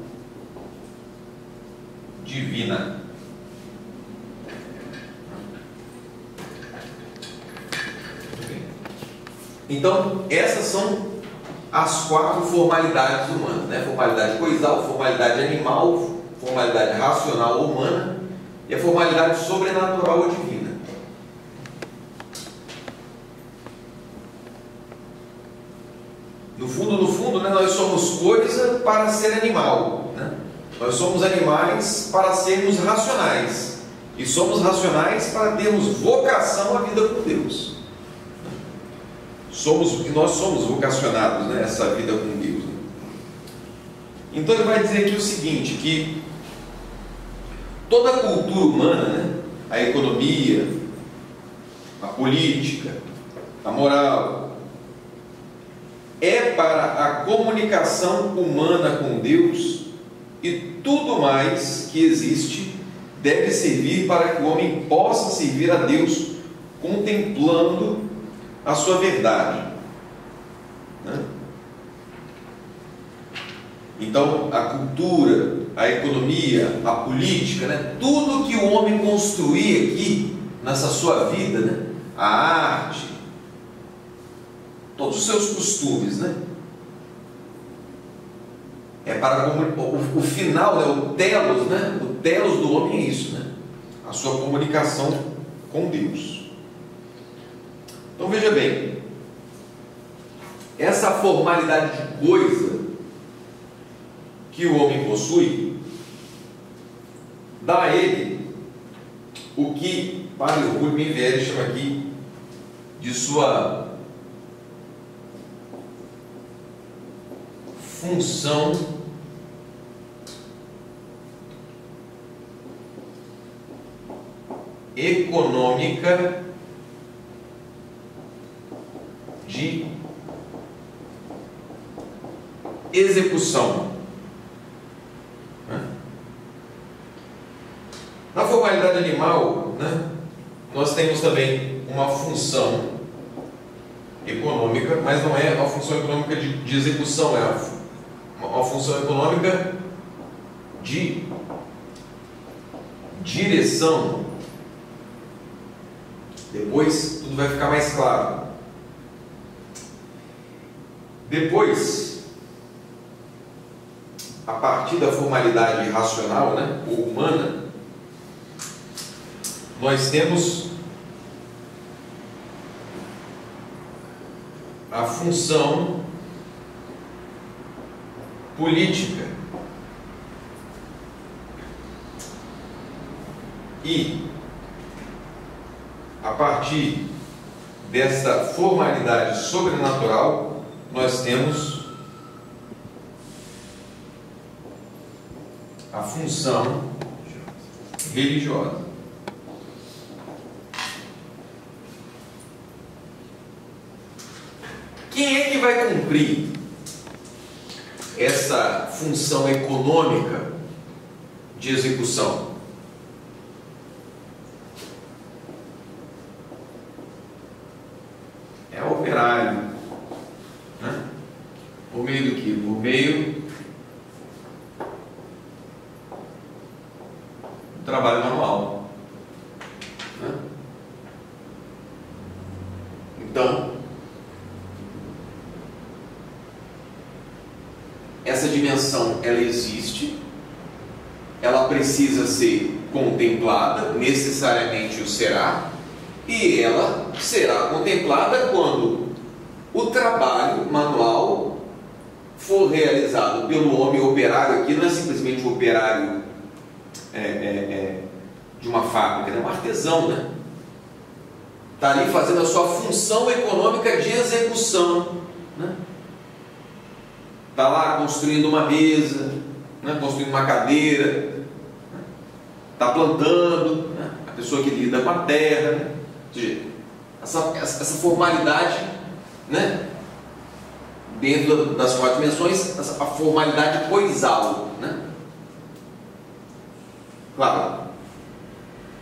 divina. Então, essas são as 4 formalidades humanas, né? Formalidade coisal, formalidade animal, formalidade racional ou humana e a formalidade sobrenatural ou divina. No fundo, né, nós somos coisa para ser animal, né? Nós somos animais para sermos racionais e somos racionais para termos vocação à vida com Deus. Nós somos vocacionados, né, essa vida com Deus. Então ele vai dizer aqui o seguinte, que toda a cultura humana, né, a economia, a política, a moral, é para a comunicação humana com Deus, e tudo mais que existe deve servir para que o homem possa servir a Deus contemplando a sua verdade, né? Então a cultura, a economia, a política, né? Tudo que o homem construir aqui nessa sua vida, né? A arte, todos os seus costumes, né? É para o final, né? O telos, né? O telos do homem é isso, né? A sua comunicação com Deus. Então veja bem, essa formalidade de coisa que o homem possui dá a ele o que Padre Rubem Mivieri chama aqui de sua função econômica de execução. Na formalidade animal, né, nós temos também uma função econômica, mas não é a função econômica de execução, é uma função econômica de direção. Depois tudo vai ficar mais claro. Depois, a partir da formalidade racional, né, ou humana, nós temos a função política. E a partir dessa formalidade sobrenatural, nós temos a função religiosa. Quem é que vai cumprir essa função econômica de execução? É o operário, né? Por meio do quê? Por meio do trabalho manual, né? Então, essa dimensão, ela existe, ela precisa ser contemplada, necessariamente o será, e ela será contemplada quando o trabalho manual for realizado pelo homem operário. Aqui não é simplesmente o operário de uma fábrica, é um artesão, né? Está ali fazendo a sua função econômica de execução, né? Está lá construindo uma mesa, né? Construindo uma cadeira, está plantando, né? A pessoa que lida com a terra, né? Ou seja, essa formalidade, né? Dentro das 4 dimensões, a formalidade coisal, né? Claro,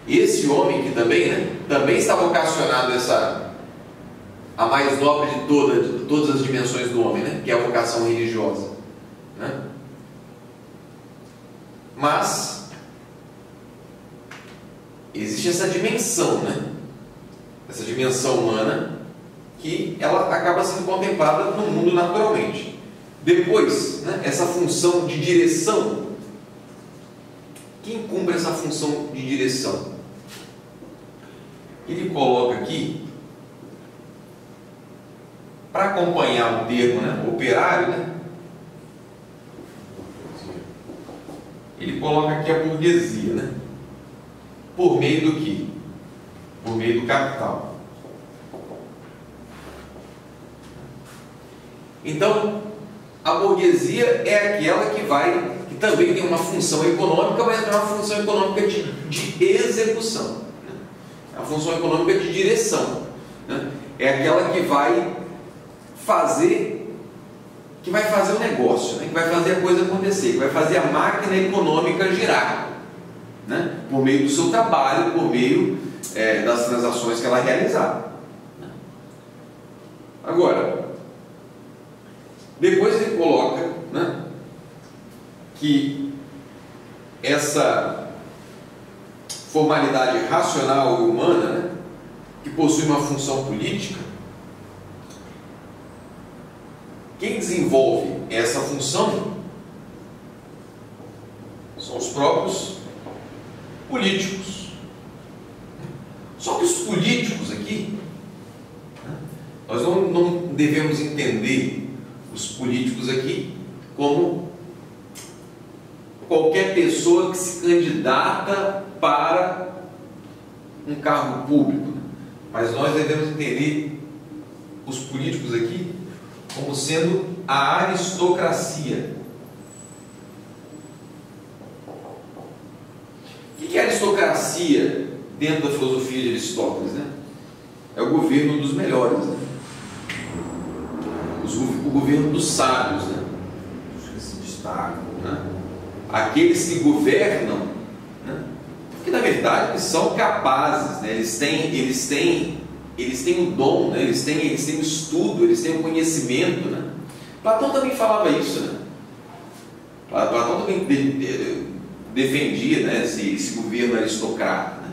esse homem que também, né? Também está vocacionado a mais nobre de todas as dimensões do homem, né? Que é a vocação religiosa, né? Mas existe essa dimensão, né? Essa dimensão humana que ela acaba sendo contemplada no mundo naturalmente. Depois, né, essa função de direção. Quem cumpre essa função de direção? Ele coloca aqui, para acompanhar o termo, né, operário, né, ele coloca aqui a burguesia, né? Por meio do quê? Por meio do capital. Então, a burguesia é aquela que também tem uma função econômica, mas é uma função econômica de execução, né? É uma função econômica de direção, né? É aquela que vai fazer o negócio, né? Que vai fazer a coisa acontecer, que vai fazer a máquina econômica girar, né? Por meio do seu trabalho, por meio das transações que ela realizar. Agora, depois ele coloca, né, que essa formalidade racional e humana, né, que possui uma função política, quem desenvolve essa função são os próprios políticos. Só que os políticos aqui, nós não devemos entender os políticos aqui como qualquer pessoa que se candidata para um cargo público, mas nós devemos entender os políticos aqui como sendo a aristocracia. O que é aristocracia dentro da filosofia de Aristóteles, né? É o governo dos melhores, né? O governo dos sábios, né? Os que se destacam, né? Aqueles que governam, né? Que na verdade são capazes, né? Eles têm o dom, né? Eles têm o estudo, eles têm o conhecimento, né? Platão também falava isso, né? Platão também defendia, né, esse governo aristocrata. Né?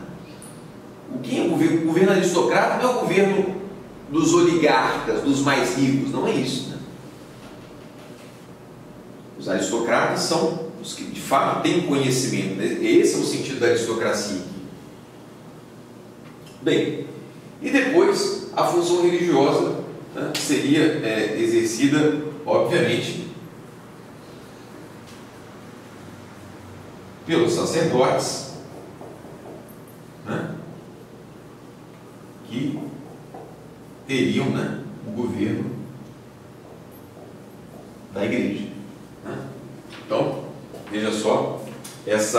O que é o governo? O governo aristocrata não é o governo dos oligarcas, dos mais ricos, não é isso. Né? Os aristocratas são os que de fato têm conhecimento. Né? Esse é o sentido da aristocracia. Bem, e depois a função religiosa, né, seria exercida, obviamente, pelos sacerdotes, né, que teriam, né, o governo da igreja. Né? Então, veja só, esse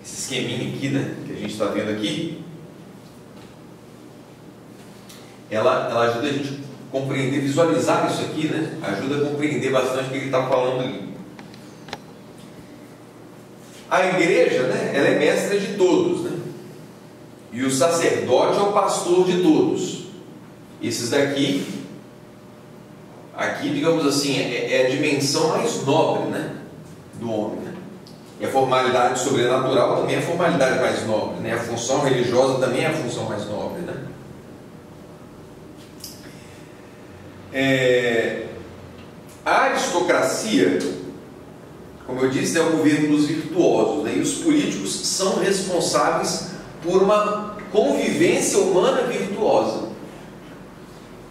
esqueminha aqui, né, que a gente está vendo aqui, ela ajuda a gente a compreender, visualizar isso aqui, né? Ajuda a compreender bastante o que ele está falando ali. A igreja, né, ela é mestra de todos, né? E o sacerdote é o pastor de todos. Esses daqui, aqui, digamos assim, é a dimensão mais nobre, né, do homem, né? E a formalidade sobrenatural também é a formalidade mais nobre, né? A função religiosa também é a função mais nobre, né? A aristocracia, como eu disse, é o governo dos virtuosos, né? E os políticos são responsáveis por uma convivência humana virtuosa.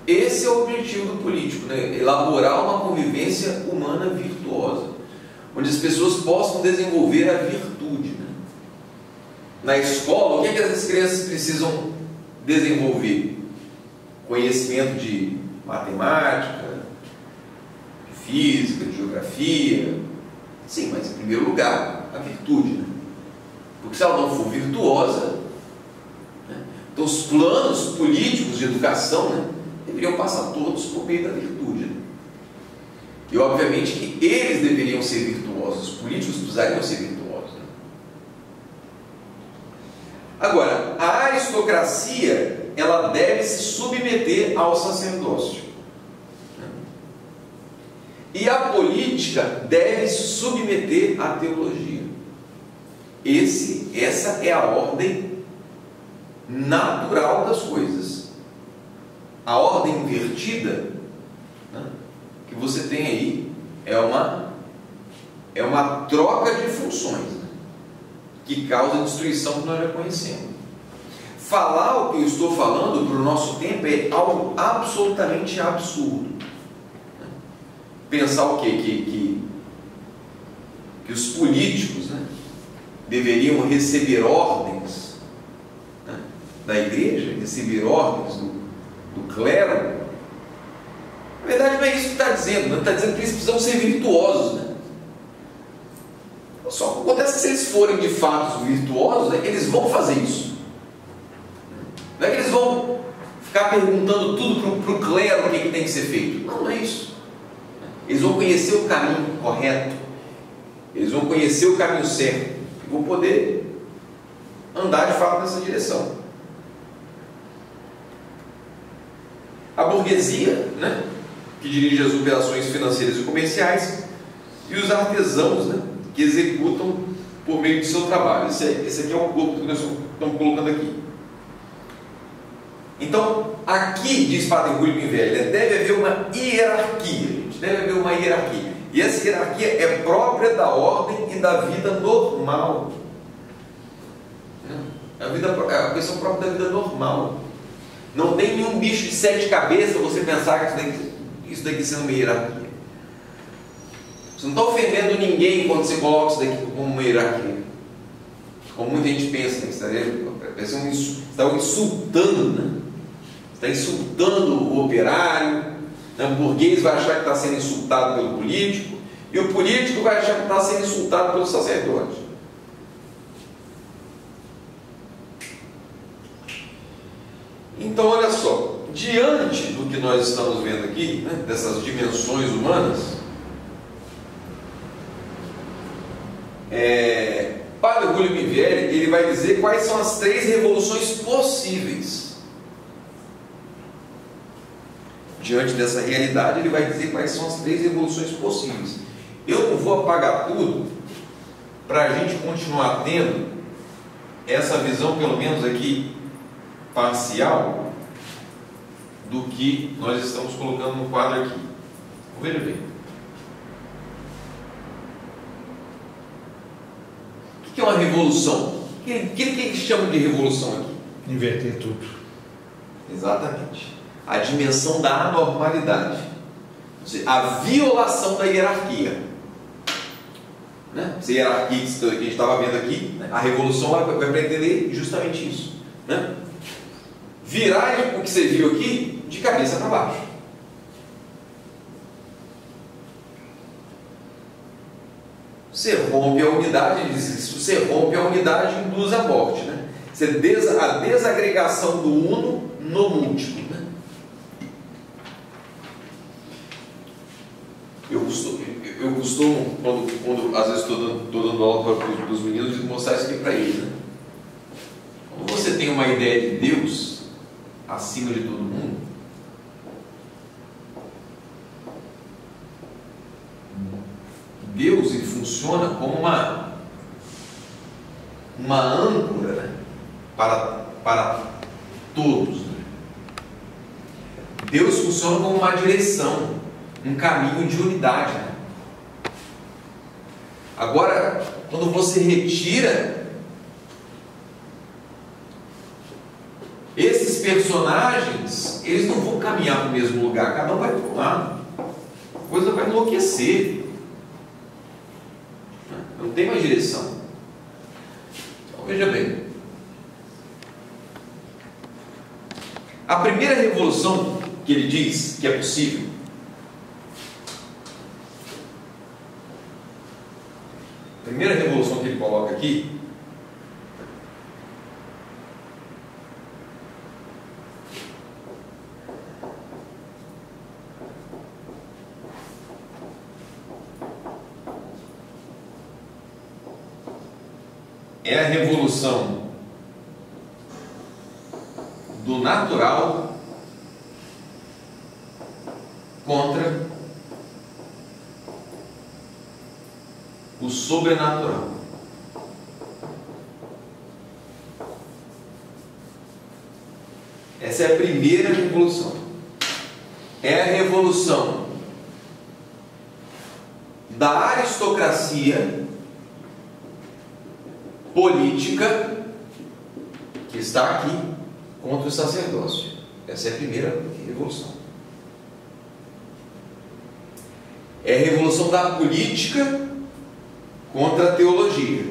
Esse é o objetivo do político, né? Elaborar uma convivência humana virtuosa, onde as pessoas possam desenvolver a virtude. Né? Na escola, o que é que as crianças precisam desenvolver? Conhecimento de matemática, de física, de geografia. Sim, mas em primeiro lugar, a virtude. Né? Porque se ela não for virtuosa, né? Então os planos políticos de educação, né, deveriam passar todos por meio da virtude. Né? E obviamente que eles deveriam ser virtuosos, os políticos precisariam ser virtuosos. Né? Agora, a aristocracia, ela deve se submeter ao sacerdócio. Né? E a política deve se submeter à teologia. Essa é a ordem natural das coisas. A ordem invertida, né, que você tem aí é uma troca de funções, né, que causa a destruição que nós já conhecemos. Falar o que eu estou falando para o nosso tempo é algo absolutamente absurdo. Né? Pensar o quê? Que os políticos, né, deveriam receber ordens, né, da igreja, receber ordens do clero. Na verdade não é isso que está dizendo, não está dizendo que eles precisam ser virtuosos, né? Só que acontece que se eles forem de fato virtuosos, é que eles vão fazer isso. Não é que eles vão ficar perguntando tudo para o clero o que tem que ser feito. Não, não é isso. Eles vão conhecer o caminho correto, eles vão conhecer o caminho certo e vão poder andar de fato nessa direção. A burguesia, né, que dirige as operações financeiras e comerciais, e os artesãos, né, que executam por meio de seu trabalho. Esse aqui é o grupo que nós estamos colocando aqui. Então, aqui, diz Padre Rui Pinvelli, deve haver uma hierarquia, gente, deve haver uma hierarquia. E essa hierarquia é própria da ordem e da vida normal. A questão própria da vida normal. Não tem nenhum bicho de 7 cabeças você pensar que isso daqui sendo uma hierarquia. Você não está ofendendo ninguém quando você coloca isso daqui como uma hierarquia. Como muita gente pensa, né? Está insultando, né? Está insultando o operário, né? O burguês vai achar que está sendo insultado pelo político, e o político vai achar que está sendo insultado pelo sacerdote. Então, olha só, diante do que nós estamos vendo aqui, né, dessas dimensões humanas, Padre Rui Pinvelli, ele vai dizer quais são as 3 revoluções possíveis. diante dessa realidade, ele vai dizer quais são as 3 revoluções possíveis. Eu não vou apagar tudo para a gente continuar tendo essa visão, pelo menos aqui, parcial, do que nós estamos colocando no quadro aqui. Veja bem. O que é uma revolução? O que eles chamam de revolução aqui?
Inverter tudo.
Exatamente. A dimensão da anormalidade. Ou seja, a violação da hierarquia. Né? Essa hierarquia que a gente estava vendo aqui, né? A revolução vai pretender justamente isso. Né? Virar o que você viu aqui de cabeça para baixo. Você rompe a unidade, se você rompe a unidade, induz a morte. Né? A desagregação do uno no múltiplo. Né? Eu costumo quando às vezes estou dando aula para os meninos, mostrar isso aqui para eles. Né? Quando você tem uma ideia de Deus acima de todo mundo, Deus ele funciona como uma âncora, né? para todos. Né? Deus funciona como uma direção, um caminho de unidade. Né? Agora, quando você retira esses personagens, eles não vão caminhar para o mesmo lugar, cada um vai para um lado, a coisa vai enlouquecer. Não tem mais direção. Então veja bem, a primeira revolução que ele diz que é possível, a primeira revolução que ele coloca aqui é a revolução do natural contra o sobrenatural. Essa é a primeira revolução. É a revolução da aristocracia política que está aqui contra o sacerdócio. Essa é a primeira revolução. É a revolução da política contra a teologia.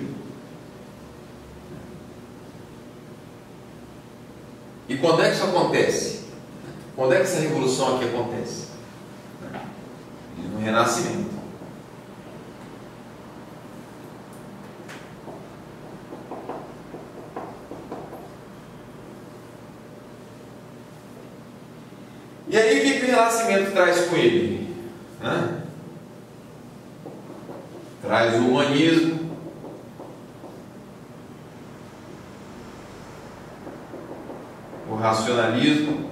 E quando é que isso acontece? Quando é que essa revolução aqui acontece? No Renascimento. E aí, o que o Renascimento traz com ele? Traz o humanismo, o racionalismo,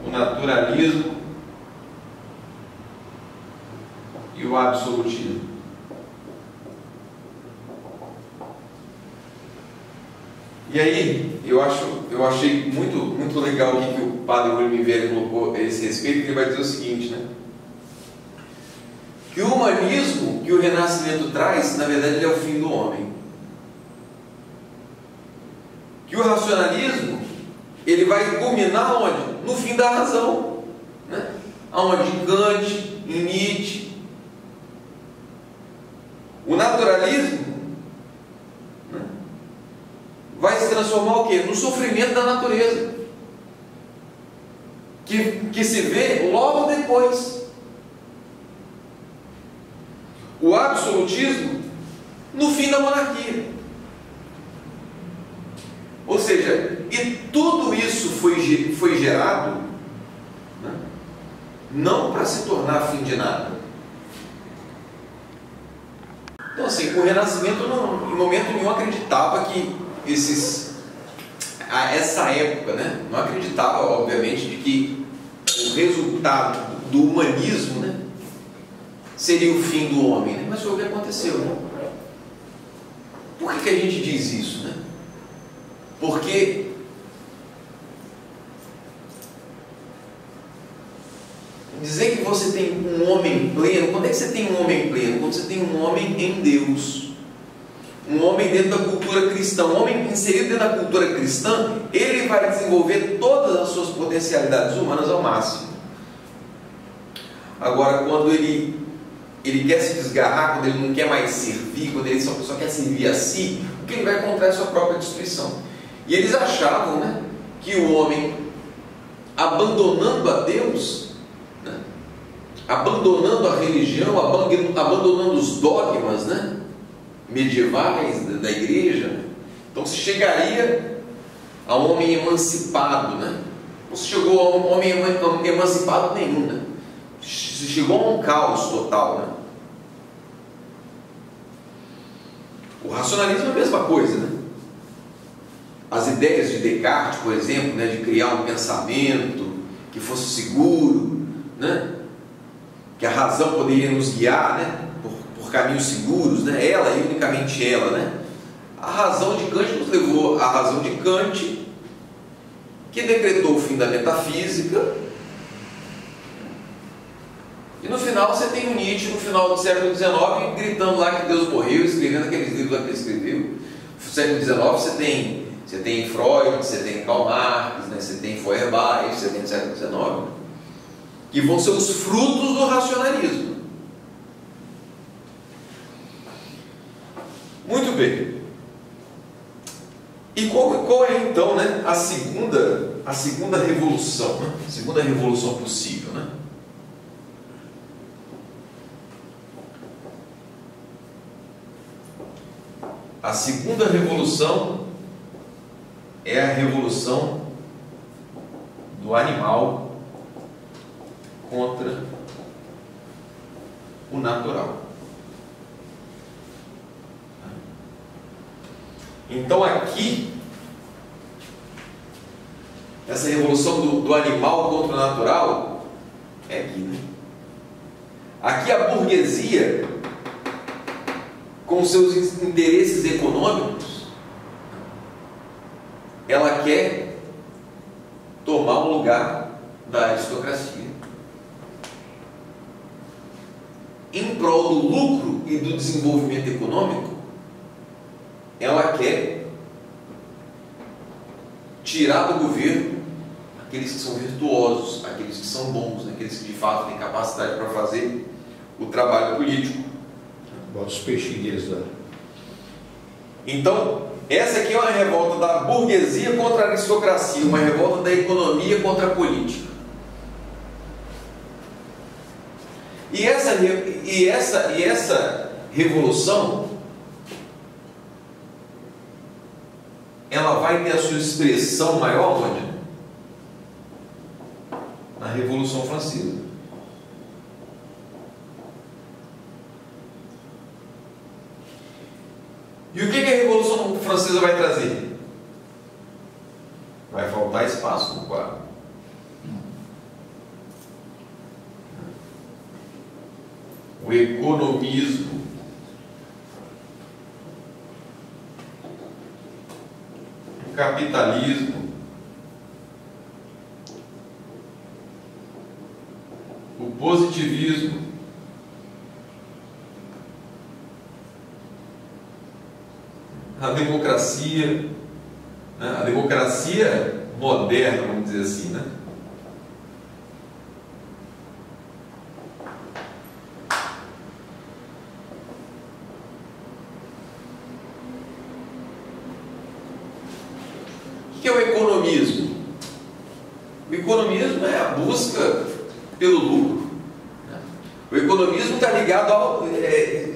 o naturalismo e o absolutismo. E aí, eu achei muito legal o que o padre William Velho colocou a esse respeito, que ele vai dizer o seguinte, né? Que o humanismo que o Renascimento traz, na verdade, é o fim do homem. Que o racionalismo, ele vai culminar onde? No fim da razão. Né? Aonde? Em Kant, em Nietzsche. O naturalismo vai se transformar o quê? No sofrimento da natureza, que se vê logo depois. O absolutismo no fim da monarquia. Ou seja, e tudo isso foi gerado, né, não para se tornar fim de nada. Então assim, o Renascimento em momento nenhum acreditava que essa época, né, não acreditava, obviamente, de que o resultado do humanismo, né, seria o fim do homem, né? Mas foi o que aconteceu, né? Por que a gente diz isso, né? Porque dizer que você tem um homem pleno, quando é que você tem um homem pleno? Quando você tem um homem em Deus, um homem dentro da cultura cristã, um homem inserido dentro da cultura cristã, ele vai desenvolver todas as suas potencialidades humanas ao máximo. Agora, quando ele quer se desgarrar, quando ele não quer mais servir, quando ele só quer servir a si, o que ele vai encontrar é a sua própria destruição. E eles achavam, né, que o homem, abandonando a Deus, né, abandonando a religião, abandonando os dogmas, né, medievais da igreja, então se chegaria a um homem emancipado, né? Não se chegou a um homem emancipado nenhum, né? Se chegou a um caos total, né? O racionalismo é a mesma coisa, né? As ideias de Descartes, por exemplo, né, de criar um pensamento que fosse seguro, né? Que a razão poderia nos guiar, né, por caminhos seguros, né? Ela e unicamente ela, né? A razão de Kant nos levou à razão de Kant, que decretou o fim da metafísica. E no final você tem o Nietzsche, no final do século XIX, gritando lá que Deus morreu, escrevendo aqueles livros lá que ele escreveu. No século XIX você tem Freud, você tem Karl Marx, né? Você tem Feuerbach, você tem no século XIX, que vão ser os frutos do racionalismo. Muito bem. E qual é então, né, a segunda revolução, né? A segunda revolução possível, né? A segunda revolução é a revolução do animal contra o natural. Então aqui, essa revolução do animal contra o natural é aqui, né? Aqui a burguesia, com seus interesses econômicos, ela quer tomar o lugar da aristocracia em prol do lucro e do desenvolvimento econômico. Ela quer tirar do governo aqueles que são virtuosos, aqueles que são bons, aqueles que de fato têm capacidade para fazer o trabalho político.
Bota os peixinhos deles lá.
Então, essa aqui é uma revolta da burguesia contra a aristocracia, uma revolta da economia contra a política. E essa revolução, ela vai ter a sua expressão maior onde? Na Revolução Francesa. E o que a Revolução Francesa vai trazer? Vai faltar espaço no quadro. O economismo, o capitalismo, o positivismo, a democracia, né? A democracia moderna, vamos dizer assim, né? O que é o economismo? O economismo é a busca pelo lucro. O economismo está ligado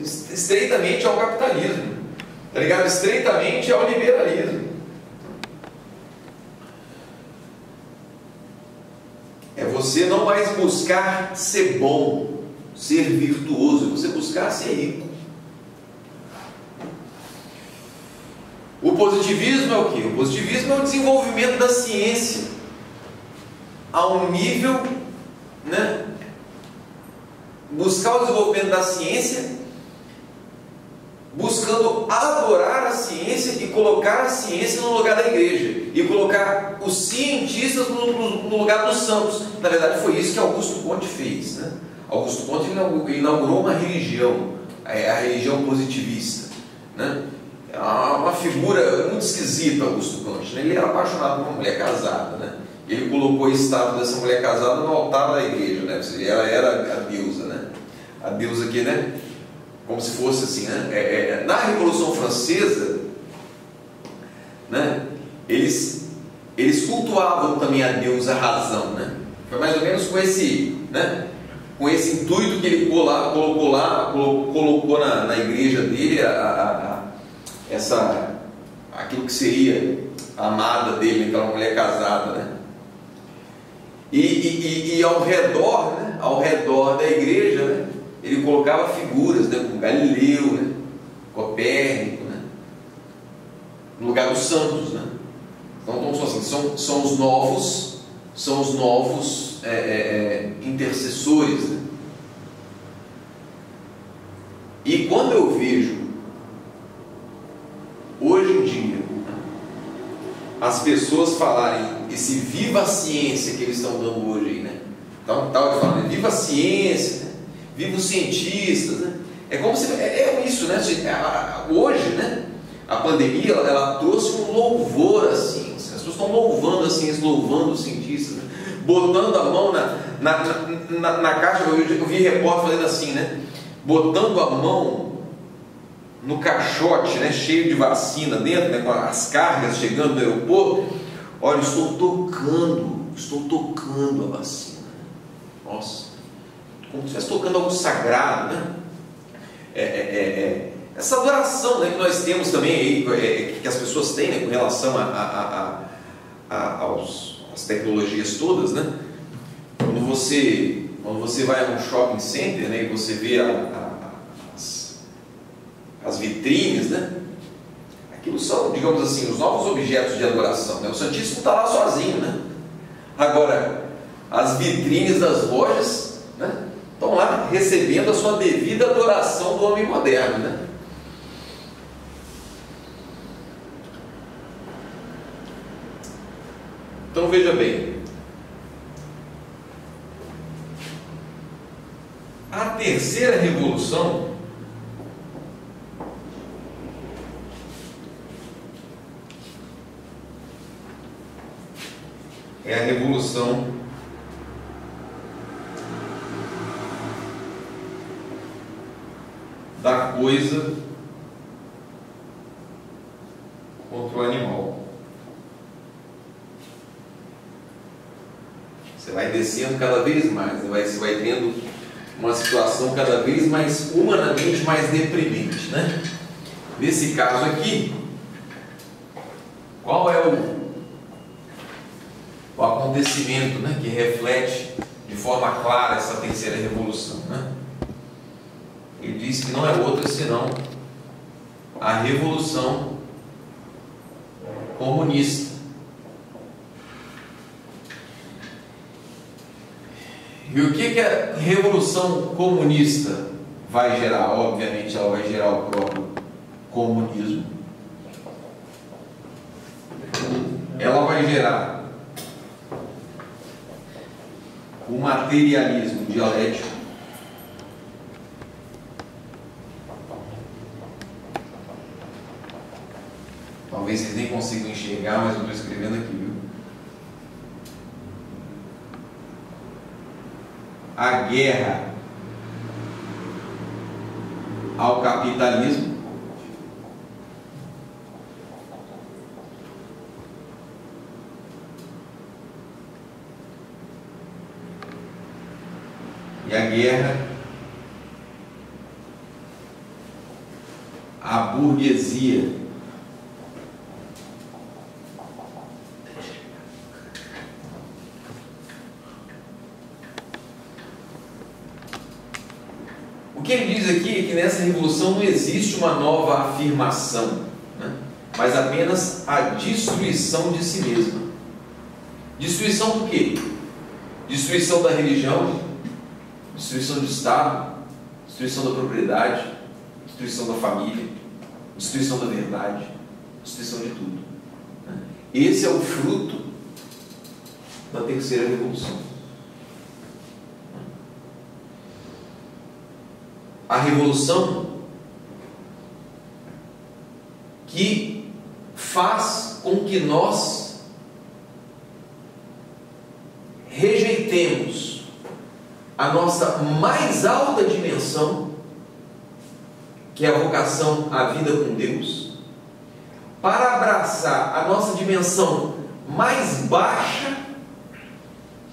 estreitamente ao capitalismo, está ligado estreitamente ao liberalismo. É você não mais buscar ser bom, ser virtuoso, é você buscar ser rico. O positivismo é o quê? O positivismo é o desenvolvimento da ciência a um nível, né? Buscar o desenvolvimento da ciência, buscando adorar a ciência e colocar a ciência no lugar da igreja, e colocar os cientistas no lugar dos santos. Na verdade, foi isso que Augusto Conte fez, né? Augusto Conte inaugurou uma religião, a religião positivista, né? Uma figura muito esquisita, Augusto Conte, né? Ele era apaixonado por uma mulher casada, né? Ele colocou a estátua dessa mulher casada no altar da igreja, né? Ela era a deusa, né? A deusa que, né? Como se fosse assim, né? Na Revolução Francesa, né? Eles cultuavam também a deusa razão, né? Foi mais ou menos com esse, né? Com esse intuito que ele colocou na igreja dele aquilo que seria a amada dele, aquela mulher casada, né? E ao redor, né? Ao redor da igreja, né? Ele colocava figuras, né? Como Galileu, né? Copérnico, né? No lugar dos santos, né? Então assim, são os novos intercessores, né? E quando eu vejo hoje em dia as pessoas falarem esse viva a ciência que eles estão dando hoje aí, né? Então estava falando, viva a ciência, né? Viva os cientistas, né? É como se isso, né? Hoje, né? A pandemia ela trouxe um louvor à ciência. As pessoas estão louvando a ciência, louvando os cientistas, né? Botando a mão na caixa. Eu vi repórter fazendo assim, né? Botando a mão no caixote, né? Cheio de vacina dentro, né? Com as cargas chegando no aeroporto. Olha, estou tocando a vacina. Nossa, como se estivesse tocando algo sagrado, né? Essa adoração, né, que nós temos também aí, que as pessoas têm, né, com relação às tecnologias todas, né? Quando você vai a um shopping center, né, e você vê as vitrines, né? Aquilo são, digamos assim, os novos objetos de adoração, né? O Santíssimo está lá sozinho, né? Agora, as vitrines das lojas, né, estão lá recebendo a sua devida adoração do homem moderno, né? Então veja bem, a terceira revolução é a revolução da coisa contra o animal. Você vai descendo cada vez mais, você vai tendo uma situação cada vez mais humanamente mais deprimente, né? Nesse caso aqui, qual é o acontecimento, né, que reflete de forma clara essa terceira revolução, né? Ele diz que não é outra senão a revolução comunista. E o que a revolução comunista vai gerar? Obviamente ela vai gerar o próprio comunismo. Ela vai gerar o materialismo dialético. Talvez vocês nem consigam enxergar, mas eu estou escrevendo aqui, viu? A guerra ao capitalismo, e a guerra à burguesia. O que ele diz aqui é que nessa revolução não existe uma nova afirmação, né? mas apenas a destruição de si mesma. Destruição do quê? Destruição da religião, destruição do Estado, destruição da propriedade, destruição da família, destruição da verdade, destruição de tudo. Esse é o fruto da terceira revolução. A revolução que faz com que nós rejeitemos a nossa mais alta dimensão, que é a vocação à vida com Deus, para abraçar a nossa dimensão mais baixa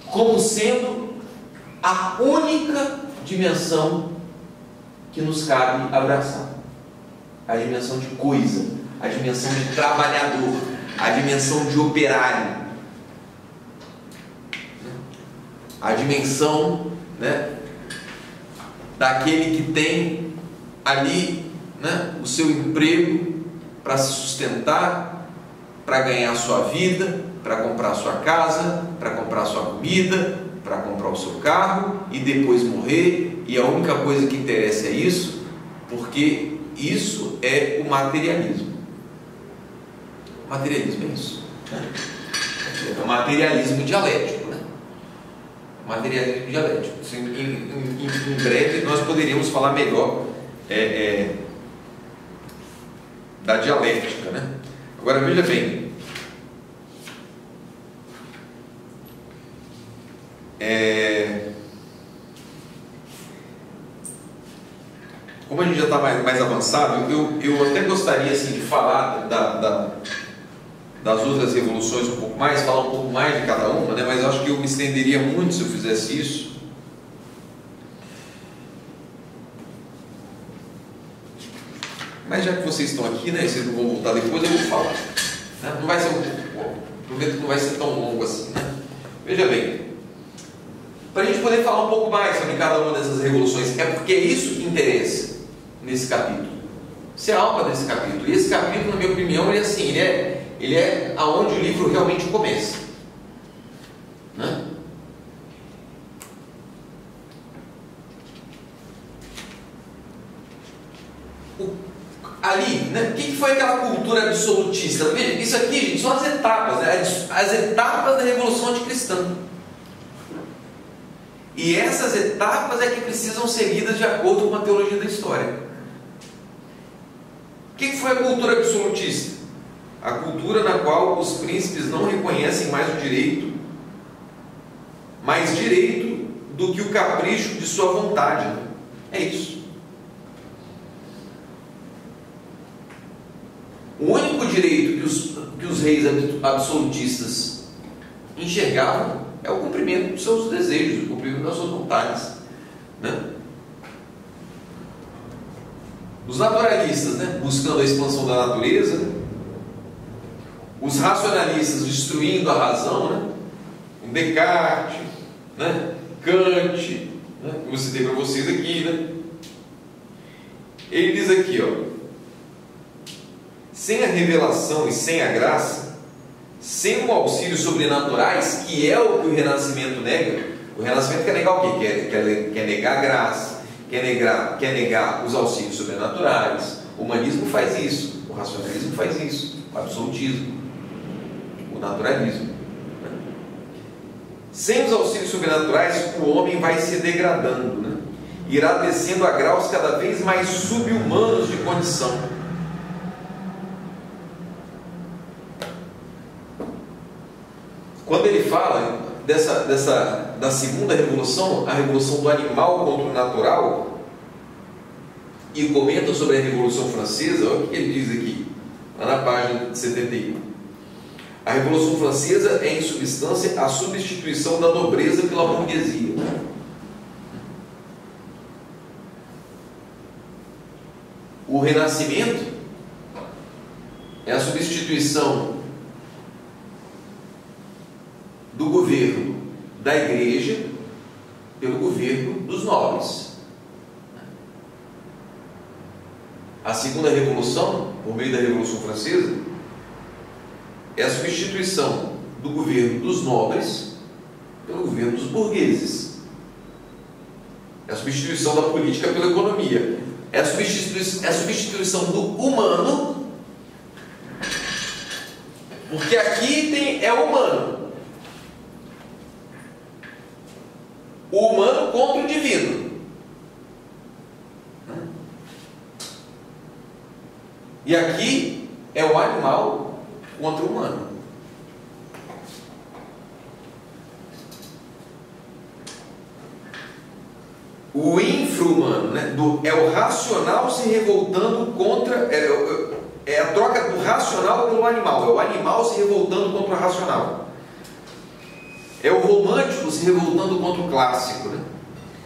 como sendo a única dimensão que nos cabe abraçar. A dimensão de coisa, a dimensão de trabalhador, a dimensão de operário, a dimensão, daquele que tem ali, o seu emprego para se sustentar, para ganhar a sua vida, para comprar a sua casa, para comprar a sua comida, para comprar o seu carro e depois morrer, e a única coisa que interessa é isso, porque isso é o materialismo. O materialismo é isso. É o materialismo dialético. Materialismo dialético. Em breve nós poderíamos falar melhor da dialética. Agora veja bem. Como a gente já está mais avançado, eu até gostaria assim, de falar das outras revoluções um pouco mais, falar um pouco mais de cada uma, mas eu acho que eu me estenderia muito se eu fizesse isso. Mas já que vocês estão aqui, vocês não vão voltar depois, eu vou falar. Não vai ser prometo que não vai ser tão longo assim. Veja bem, para a gente poder falar um pouco mais sobre cada uma dessas revoluções, é porque é isso que interessa nesse capítulo. Isso é a alma desse capítulo. E esse capítulo, na minha opinião, ele é assim, ele é aonde o livro realmente começa. Ali, o que foi aquela cultura absolutista? Veja, isso aqui, gente, são as etapas, as etapas da Revolução Anticristã. E essas etapas é que precisam ser lidas de acordo com a teologia da história. O que foi a cultura absolutista? A cultura na qual os príncipes não reconhecem mais o direito, mais direito do que o capricho de sua vontade. É isso. O único direito que os reis absolutistas enxergavam é o cumprimento dos seus desejos, o cumprimento das suas vontades. Os naturalistas, buscando a expansão da natureza, os racionalistas destruindo a razão, o Descartes, Kant, que eu citei para vocês aqui, ele diz aqui, sem a revelação e sem a graça, sem o auxílio sobrenaturais, que é o que o Renascimento nega. O Renascimento quer negar o quê? Quer negar a graça, quer negar os auxílios sobrenaturais. O humanismo faz isso, o racionalismo faz isso, o absolutismo, o naturalismo. Sem os auxílios sobrenaturais, o homem vai se degradando, irá descendo a graus cada vez mais sub-humanos de condição. Quando ele fala da segunda revolução, a revolução do animal contra o natural, e comenta sobre a Revolução Francesa, olha o que ele diz aqui, lá na página 71. A Revolução Francesa é, em substância, a substituição da nobreza pela burguesia. O Renascimento é a substituição do governo da igreja pelo governo dos nobres. A segunda revolução, por meio da Revolução Francesa, é a substituição do governo dos nobres pelo governo dos burgueses. É a substituição da política pela economia. É a substituição do humano, porque aqui é humano. O humano contra o divino. E aqui é o animal contra o humano. O infra-humano, né? É o racional se revoltando contra... É a troca do racional pelo animal. É o animal se revoltando contra o racional. É o romântico se revoltando contra o clássico, né?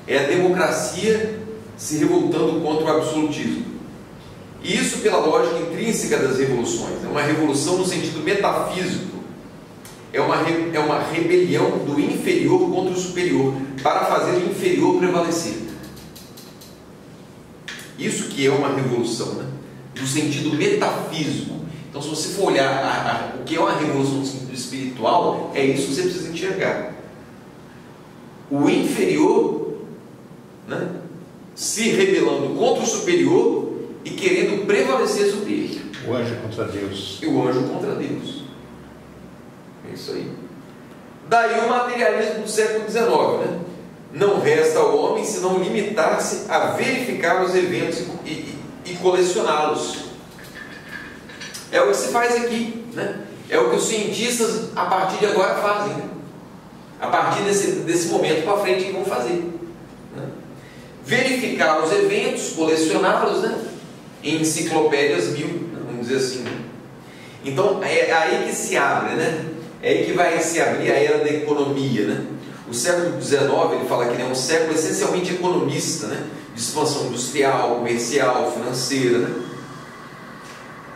É a democracia se revoltando contra o absolutismo. E isso pela lógica intrínseca das revoluções. É uma revolução no sentido metafísico. É uma rebelião do inferior contra o superior, para fazer o inferior prevalecer. Isso que é uma revolução, né? No sentido metafísico. Então, se você for olhar o que é uma revolução no sentido espiritual, é isso que você precisa enxergar. O inferior, né, se rebelando contra o superior e querendo prevalecer sobre ele.
O anjo contra Deus.
E o anjo contra Deus. É isso aí. Daí o materialismo do século XIX, né? Não resta ao homem senão limitar-se a verificar os eventos e colecioná-los. É o que se faz aqui, né? É o que os cientistas a partir de agora fazem, né? A partir desse momento para frente que vão fazer, né? Verificar os eventos, colecioná-los, né? Em enciclopédias mil, né? Vamos dizer assim, né? Então é aí que se abre, né? É aí que vai se abrir a era da economia, né? O século XIX, ele fala que é um século essencialmente economista, né? De expansão industrial, comercial, financeira, né?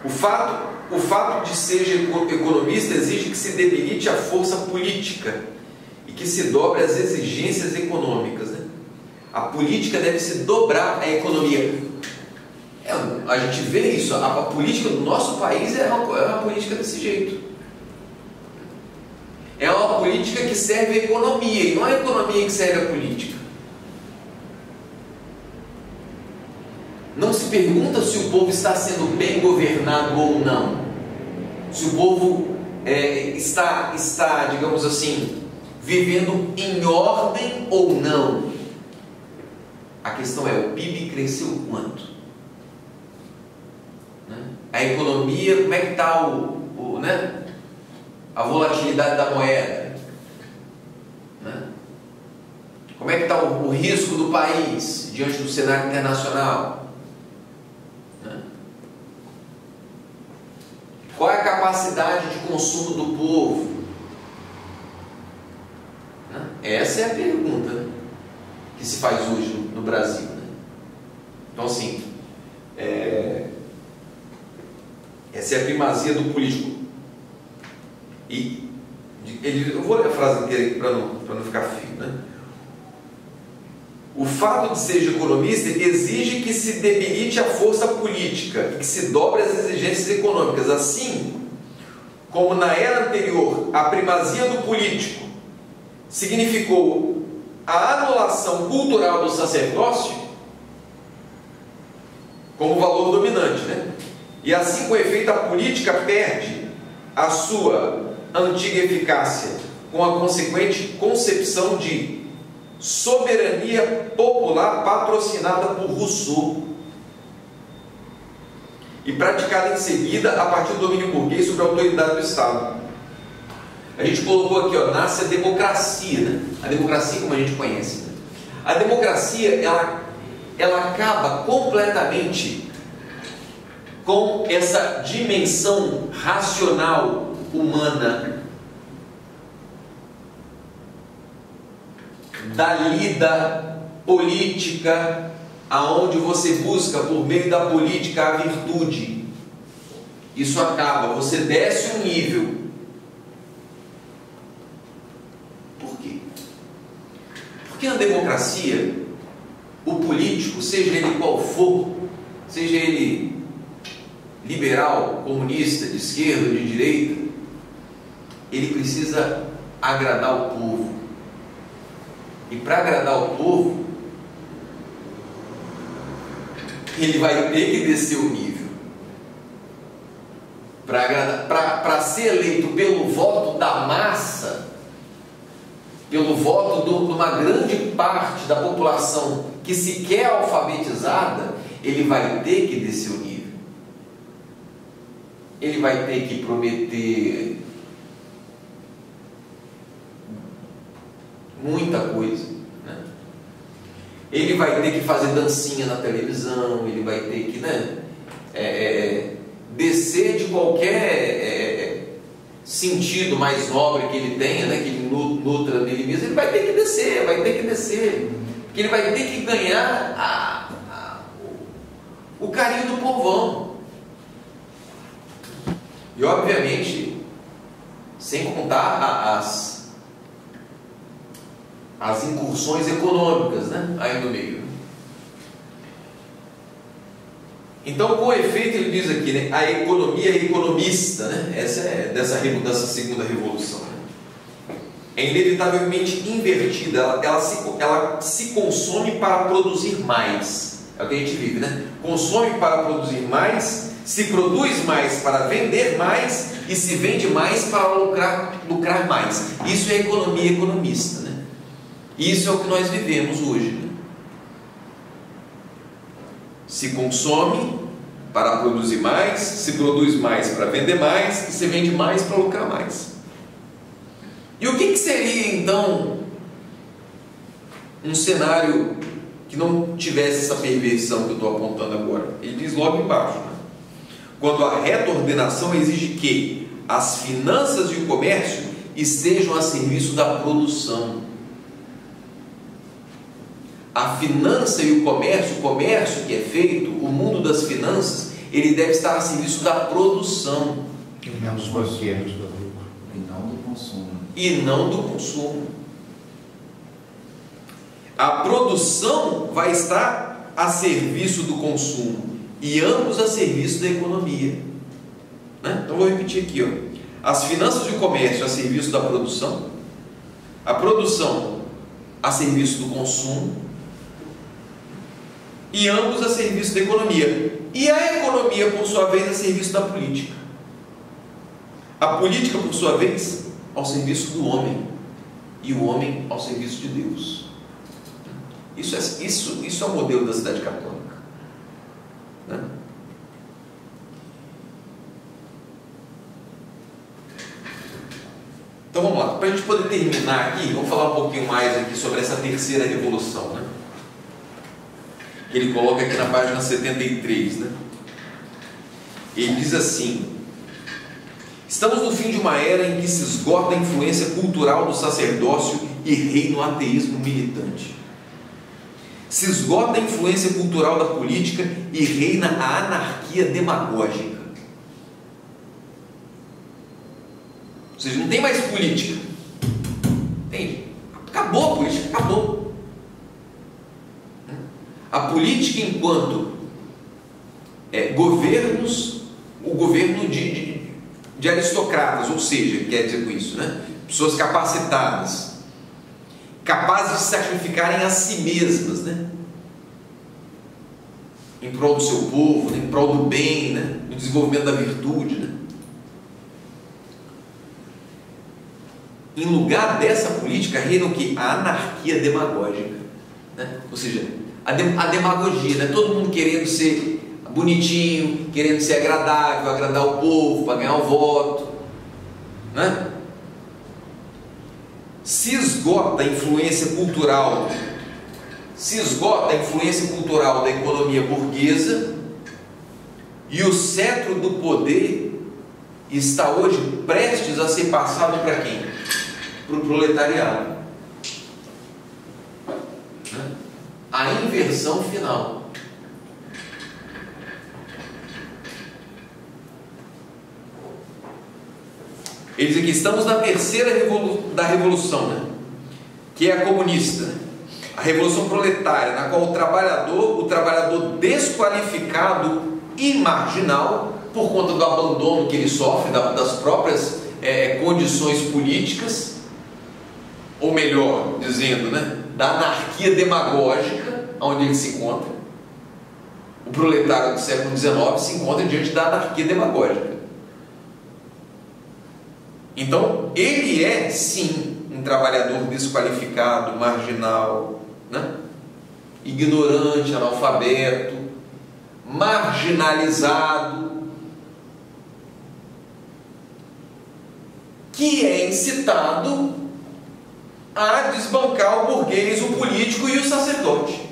O fato de ser economista exige que se debilite a força política e que se dobre as exigências econômicas, né? A política deve se dobrar à economia. A gente vê isso, a política do nosso país é uma política desse jeito. É uma política que serve a economia, e não é a economia que serve a política. Não se pergunta se o povo está sendo bem governado ou não. Se o povo está, digamos assim, vivendo em ordem ou não. A questão é, o PIB cresceu quanto? Né? A economia, como é que está né? A volatilidade da moeda, né? Como é que está o risco do país diante do cenário internacional, né? Qual é a capacidade de consumo do povo, né? Essa é a pergunta, né, que se faz hoje no Brasil, né? Então assim, essa é a primazia do político. E eu vou ler a frase inteira aqui para não ficar fio, né? O fato de ser economista exige que se debilite a força política e que se dobre as exigências econômicas, assim como na era anterior a primazia do político significou a anulação cultural do sacerdócio como valor dominante, né? E assim, com efeito, a política perde a sua antiga eficácia, com a consequente concepção de soberania popular patrocinada por Rousseau e praticada em seguida a partir do domínio burguês sobre a autoridade do Estado. A gente colocou aqui, ó, nasce a democracia, né? A democracia como a gente conhece, né? A democracia, ela acaba completamente com essa dimensão racional humana da lida política, aonde você busca por meio da política a virtude. Isso acaba, você desce um nível. Por quê? Porque na democracia o político, seja ele qual for, seja ele liberal, comunista, de esquerda, de direita, ele precisa agradar o povo. E para agradar o povo, ele vai ter que descer o nível. Para ser eleito pelo voto da massa, pelo voto de uma grande parte da população que sequer é alfabetizada, ele vai ter que descer o nível. Ele vai ter que prometer muita coisa, né? Ele vai ter que fazer dancinha na televisão, ele vai ter que, né, descer de qualquer sentido mais nobre que ele tenha, né, que ele nutra nele mesmo. Ele vai ter que descer, porque ele vai ter que ganhar o carinho do povão. E obviamente, sem contar as incursões econômicas, né, aí no meio. Então, com efeito, ele diz aqui, né, a economia é economista, né? Essa é dessa segunda revolução, né? É inevitavelmente invertida, ela se consome para produzir mais. É o que a gente vive, né? Consome para produzir mais, se produz mais para vender mais e se vende mais para lucrar mais. Isso é economia economista, né? Isso é o que nós vivemos hoje, né? Se consome para produzir mais, se produz mais para vender mais e se vende mais para lucrar mais. E o que seria então um cenário que não tivesse essa perversão que eu estou apontando agora? Ele diz logo embaixo, né? Quando a reta ordenação exige que as finanças e o comércio estejam a serviço da produção. A finança e o comércio que é feito, o mundo das finanças, ele deve estar a serviço da produção.
E não dos banqueiros do lucro.
E não do consumo.
E não do consumo. A produção vai estar a serviço do consumo e ambos a serviço da economia, né? Então vou repetir aqui, ó. As finanças e o comércio a serviço da produção, a produção a serviço do consumo e ambos a serviço da economia. E a economia, por sua vez, a serviço da política. A política, por sua vez, ao serviço do homem. E o homem ao serviço de Deus. Isso é o modelo da cidade católica, né? Então vamos lá, para a gente poder terminar aqui, vamos falar um pouquinho mais aqui sobre essa terceira revolução, né? Que ele coloca aqui na página 73, né? Ele diz assim: estamos no fim de uma era em que se esgota a influência cultural do sacerdócio e reina o ateísmo militante. Se esgota a influência cultural da política e reina a anarquia demagógica. Ou seja, não tem mais política. Entende? Acabou a política, acabou. A política enquanto governos, o governo de aristocratas, ou seja, quer dizer com isso, né? Pessoas capacitadas, capazes de sacrificarem a si mesmas, né? Em prol do seu povo, né? Em prol do bem, né? Do desenvolvimento da virtude, né? Em lugar dessa política reina o que? A anarquia demagógica, né? Ou seja, a demagogia, né? Todo mundo querendo ser bonitinho, querendo ser agradável, agradar o povo, para ganhar o voto, né? Se esgota a influência cultural, da economia burguesa, e o cetro do poder está hoje prestes a ser passado para quem? Para o proletariado. A inversão final. Ele diz aqui: estamos na terceira da revolução, né? Que é a comunista, né? A revolução proletária, na qual o trabalhador desqualificado e marginal, por conta do abandono que ele sofre das próprias condições políticas, ou melhor dizendo, né, da anarquia demagógica onde ele se encontra. O proletário do século XIX se encontra diante da anarquia demagógica. Então, ele é, sim, um trabalhador desqualificado, marginal, né? Ignorante, analfabeto, marginalizado, que é incitado a desbancar o burguês, o político e o sacerdote.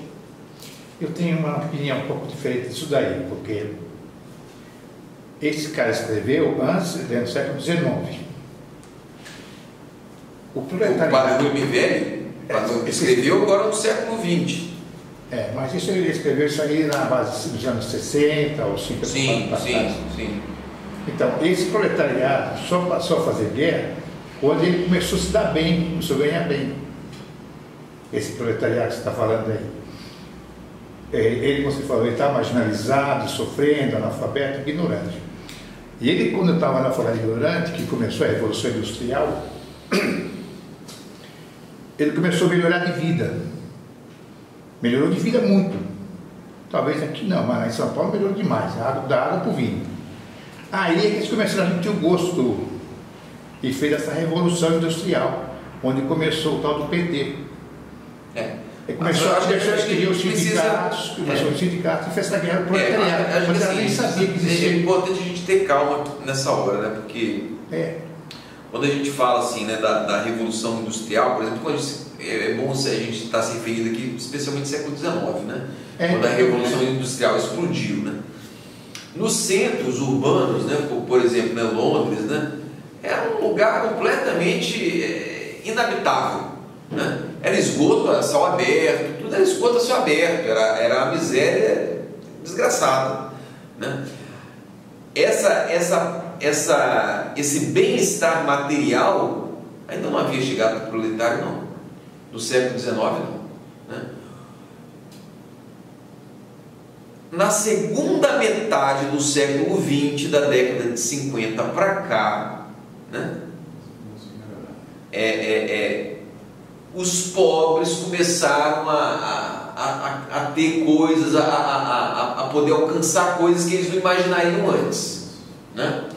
Eu tenho uma opinião um pouco diferente disso daí, porque esse cara escreveu antes, no século XIX. O proletariado...
O padre Rui Mivelli escreveu agora no século XX.
Mas isso ele escreveu isso aí na base dos anos 60 ou 50
sim,
anos atrás.
Sim.
Então, esse proletariado só passou a fazer guerra quando ele começou a se dar bem, começou a ganhar bem. Esse proletariado que você está falando aí. Ele, como você falou, ele está marginalizado, sofrendo, analfabeto, ignorante. E ele, quando estava analfabeto e ignorante, que começou a Revolução Industrial, ele começou a melhorar de vida. Melhorou de vida muito. Talvez aqui não, mas lá em São Paulo melhorou demais. Da água para o vinho. Aí eles começaram a sentir o gosto e fez essa Revolução Industrial, onde começou o tal do PT. Ele começou a escrever os sindicatos, começou os sindicatos e fez essa guerra proletariada. Mas ela nem sabia que existia.
É importante a gente ter calma nessa hora, né? Porque quando a gente fala assim, né, da Revolução Industrial, por exemplo, é bom a gente estar se referindo aqui, especialmente no século XIX, né? Quando a Revolução Industrial explodiu, né? Nos centros urbanos, né, por exemplo, né, Londres, né, era um lugar completamente inabitável, né? Era esgoto a céu aberto, tudo era esgoto a céu aberto, era a miséria desgraçada, né? Esse bem-estar material ainda não havia chegado para o proletário, não. No século XIX, não, né? Na segunda metade do século XX, da década de 50 para cá, né, os pobres começaram a ter coisas, a poder alcançar coisas que eles não imaginariam antes, né?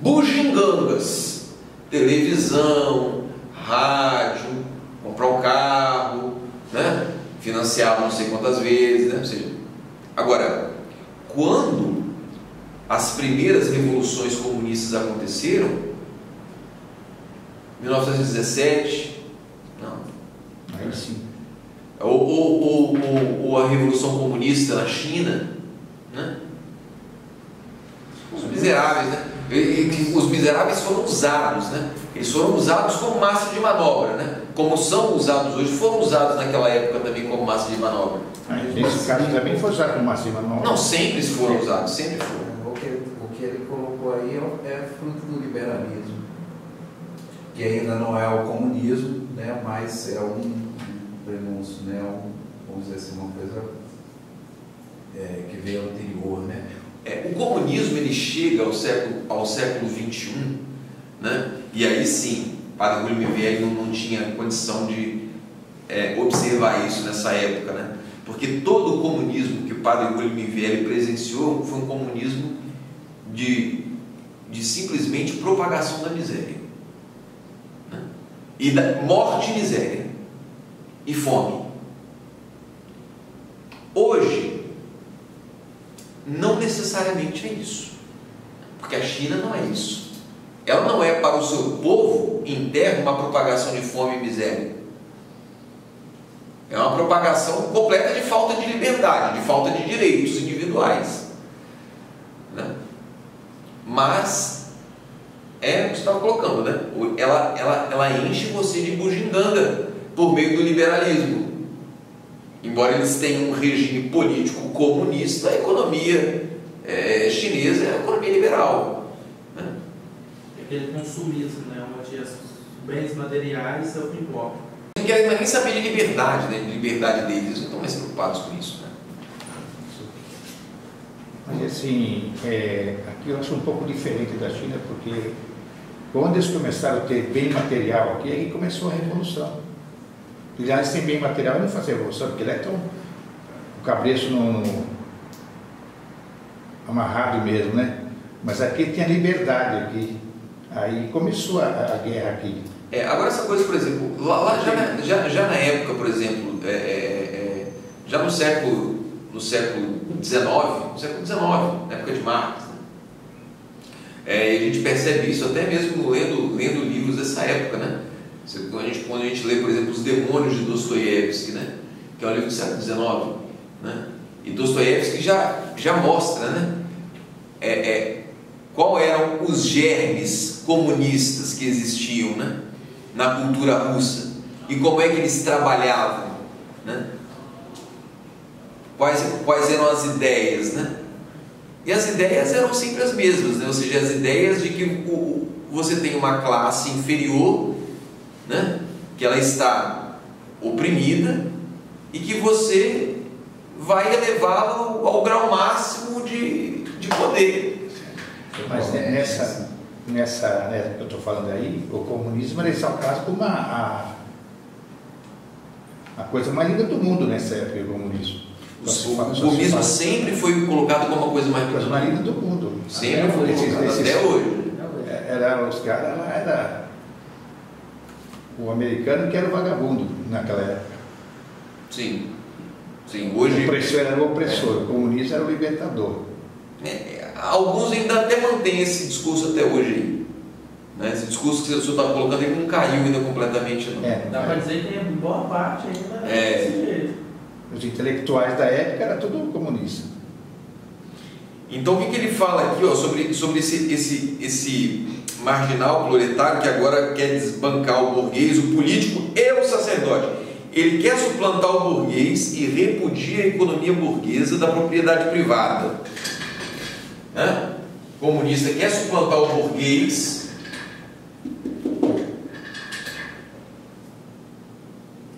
Bugigangas, televisão, rádio, comprar um carro, né? Financiado não sei quantas vezes, né? Ou seja, agora, quando as primeiras revoluções comunistas aconteceram, 1917, não,
aí sim,
ou a revolução comunista na China, né? Os miseráveis, né? Os miseráveis foram usados, né? Eles foram usados como massa de manobra, né? Como são usados hoje, foram usados naquela época também como massa de manobra.
Nesse caso também foi usado como massa de manobra.
Não, sempre foram usados, sempre foram.
O que ele colocou aí é fruto do liberalismo, que ainda não é o comunismo, né? Mas é um prenúncio, né? Vamos dizer assim, uma coisa que veio anterior, né?
O comunismo ele chega ao século XXI, né? E aí sim, Padre Rui Mivelli não tinha condição de observar isso nessa época, né? Porque todo o comunismo que Padre Rui Mivelli presenciou foi um comunismo de simplesmente propagação da miséria, né? E da morte e miséria e fome. Hoje não necessariamente é isso, porque a China não é isso. Ela não é para o seu povo interno uma propagação de fome e miséria. É uma propagação completa de falta de liberdade, de falta de direitos individuais, né? Mas o que você estava colocando, né? Ela enche você de bugiganga por meio do liberalismo. Embora eles tenham um regime político comunista, a economia chinesa é a economia liberal, né?
Aquele consumismo, né? Onde os bens materiais é o que importa.
Não querem nem saber de liberdade, né? De liberdade deles, eles não estão mais preocupados com isso, né?
Mas assim, aqui eu acho um pouco diferente da China, porque Quando eles começaram a ter bem material aqui, aí começou a revolução. E lá eles têm bem material e não fazem revolução, porque lá estão o cabresto amarrado mesmo, né? Mas aqui tem a liberdade aqui. Aí começou a guerra aqui.
Agora essa coisa, por exemplo, lá já na época, por exemplo, já no século XIX, na época de Marx, né? A gente percebe isso até mesmo lendo livros dessa época, né? Quando a gente lê, por exemplo, Os Demônios de Dostoiévski, né? Que é um livro do século XIX, né? E Dostoiévski já mostra, né? Qual eram os germes comunistas que existiam, né? Na cultura russa, e como é que eles trabalhavam, né? Quais eram as ideias, né? E as ideias eram sempre as mesmas, né? Ou seja, as ideias de que você tem uma classe inferior, né? Que ela está oprimida e que você vai elevá-la ao grau máximo de poder.
Mas nessa que eu estou falando aí, o comunismo era exaltado como a coisa mais linda do mundo nessa época, o comunismo.
O comunismo sempre foi colocado como a coisa mais
linda do mundo.
Sempre foi colocado, até hoje.
Os caras lá, era o americano que era o vagabundo naquela época.
Sim. Hoje,
o opressor era o opressor, o comunismo era o libertador.
Alguns ainda até mantêm esse discurso até hoje, né? Esse discurso que o senhor está colocando aí não caiu ainda completamente, não.
Dá para dizer que tem boa parte ainda desse jeito.
Os intelectuais da época era tudo comunista.
Então o que ele fala aqui, ó, sobre esse marginal proletário que agora quer desbancar o burguês, o político e o sacerdote? Ele quer suplantar o burguês e repudia a economia burguesa da propriedade privada. O comunista quer suplantar o burguês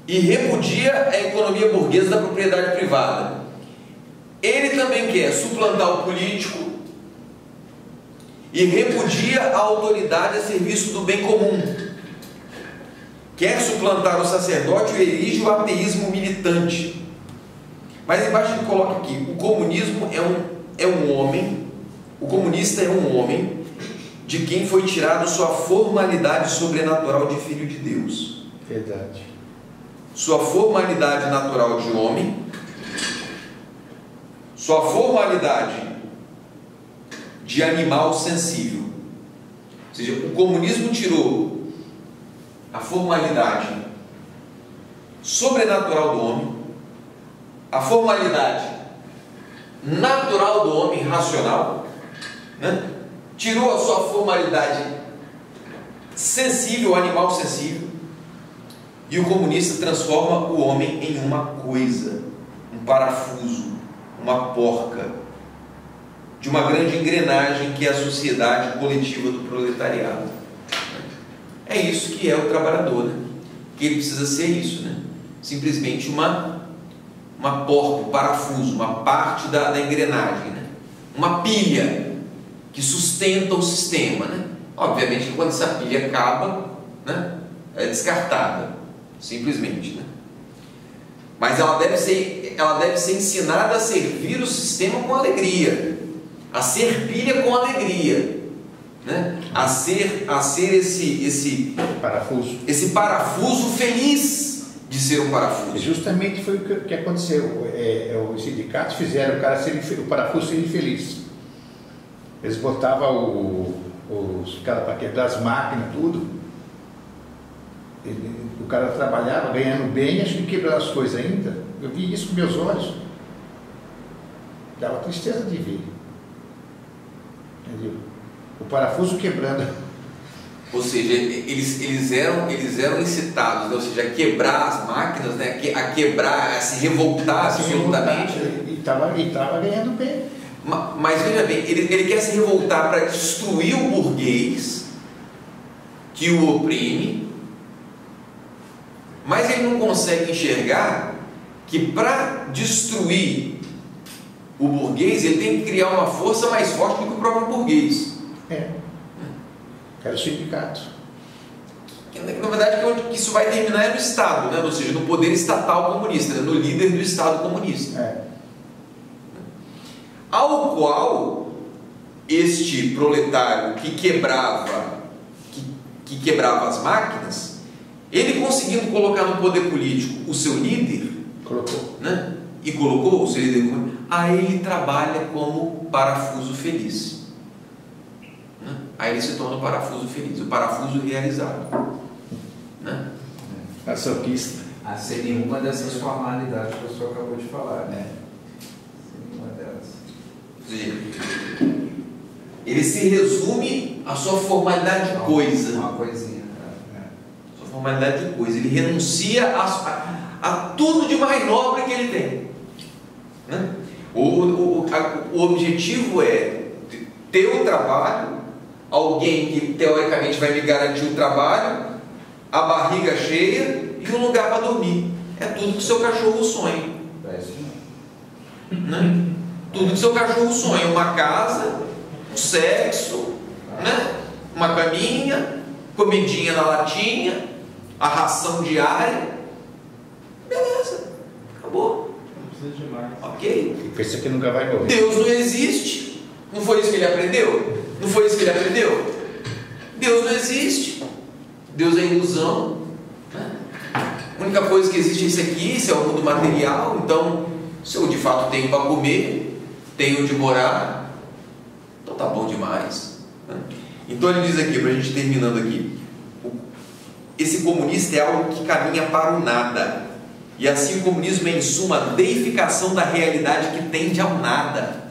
e repudia a economia burguesa da propriedade privada. Ele também quer suplantar o político e repudia a autoridade a serviço do bem comum. Quer suplantar o sacerdote e erige o ateísmo militante. Mas embaixo ele coloca aqui: o comunismo é um homem, o comunista é um homem de quem foi tirado sua formalidade sobrenatural de filho de Deus.
Verdade.
Sua formalidade natural de homem, sua formalidade de animal sensível. Ou seja, o comunismo tirou a formalidade sobrenatural do homem, a formalidade natural do homem racional, né? Tirou a sua formalidade sensível, animal sensível, e o comunista transforma o homem em uma coisa, um parafuso, uma porca de uma grande engrenagem que é a sociedade coletiva do proletariado. É isso que é o trabalhador, né? Que ele precisa ser isso, né? Simplesmente uma porca, um parafuso, uma parte da engrenagem, né? Uma pilha que sustenta o sistema, né? Obviamente que quando essa pilha acaba, né, é descartada, simplesmente, né? Mas ela deve ser ensinada a servir o sistema com alegria, a ser pilha com alegria, né? A ser esse parafuso feliz de ser um parafuso.
E justamente foi o que aconteceu. Os sindicatos fizeram o parafuso ser infeliz. Eles botavam os caras para quebrar as máquinas, tudo. O cara trabalhava ganhando bem, acho que quebrando as coisas ainda. Eu vi isso com meus olhos. Dava tristeza de ver. Entendeu? O parafuso quebrando.
Ou seja, eles eram incitados, né? Ou seja, a quebrar as máquinas, né? A quebrar, a se revoltar absolutamente.
E estava ganhando bem.
Mas veja bem, ele quer se revoltar para destruir o burguês que o oprime, mas ele não consegue enxergar que para destruir o burguês ele tem que criar uma força mais forte do que o próprio burguês.
Quero sindicato.
Na verdade, onde isso vai terminar é no Estado, né? Ou seja, no poder estatal comunista, né? No líder do Estado comunista. Ao qual este proletário que quebrava as máquinas, ele conseguindo colocar no poder político o seu líder,
Colocou.
né? E colocou o seu líder, aí ele trabalha como parafuso feliz, né? Aí ele se torna o parafuso feliz, o parafuso realizado, né?
Masoquista.
Sem nenhuma dessas formalidades que o senhor acabou de falar, né? Sem nenhuma delas.
Ou seja, ele se resume à sua formalidade de coisa.
Uma coisinha.
Sua formalidade de coisa. Ele renuncia a tudo de mais nobre que ele tem, né? O objetivo é ter o trabalho, alguém que teoricamente vai me garantir o trabalho, a barriga cheia e um lugar para dormir. É tudo que o seu cachorro sonha, né? Tudo que o seu cachorro sonha: uma casa, um sexo, né? Uma caminha, comidinha na latinha, a ração diária. Beleza, acabou.
Não precisa de mais.
Ok.
E pensa que nunca vai morrer.
Deus não existe. Não foi isso que ele aprendeu? Não foi isso que ele aprendeu? Deus não existe. Deus é ilusão, né? A única coisa que existe é isso aqui, isso é o mundo material. Então, se eu de fato tenho para comer, tenho onde morar, então tá bom demais, né? Então ele diz aqui, para a gente terminando aqui, esse comunista é algo que caminha para o nada. E assim o comunismo é em suma a deificação da realidade que tende ao nada.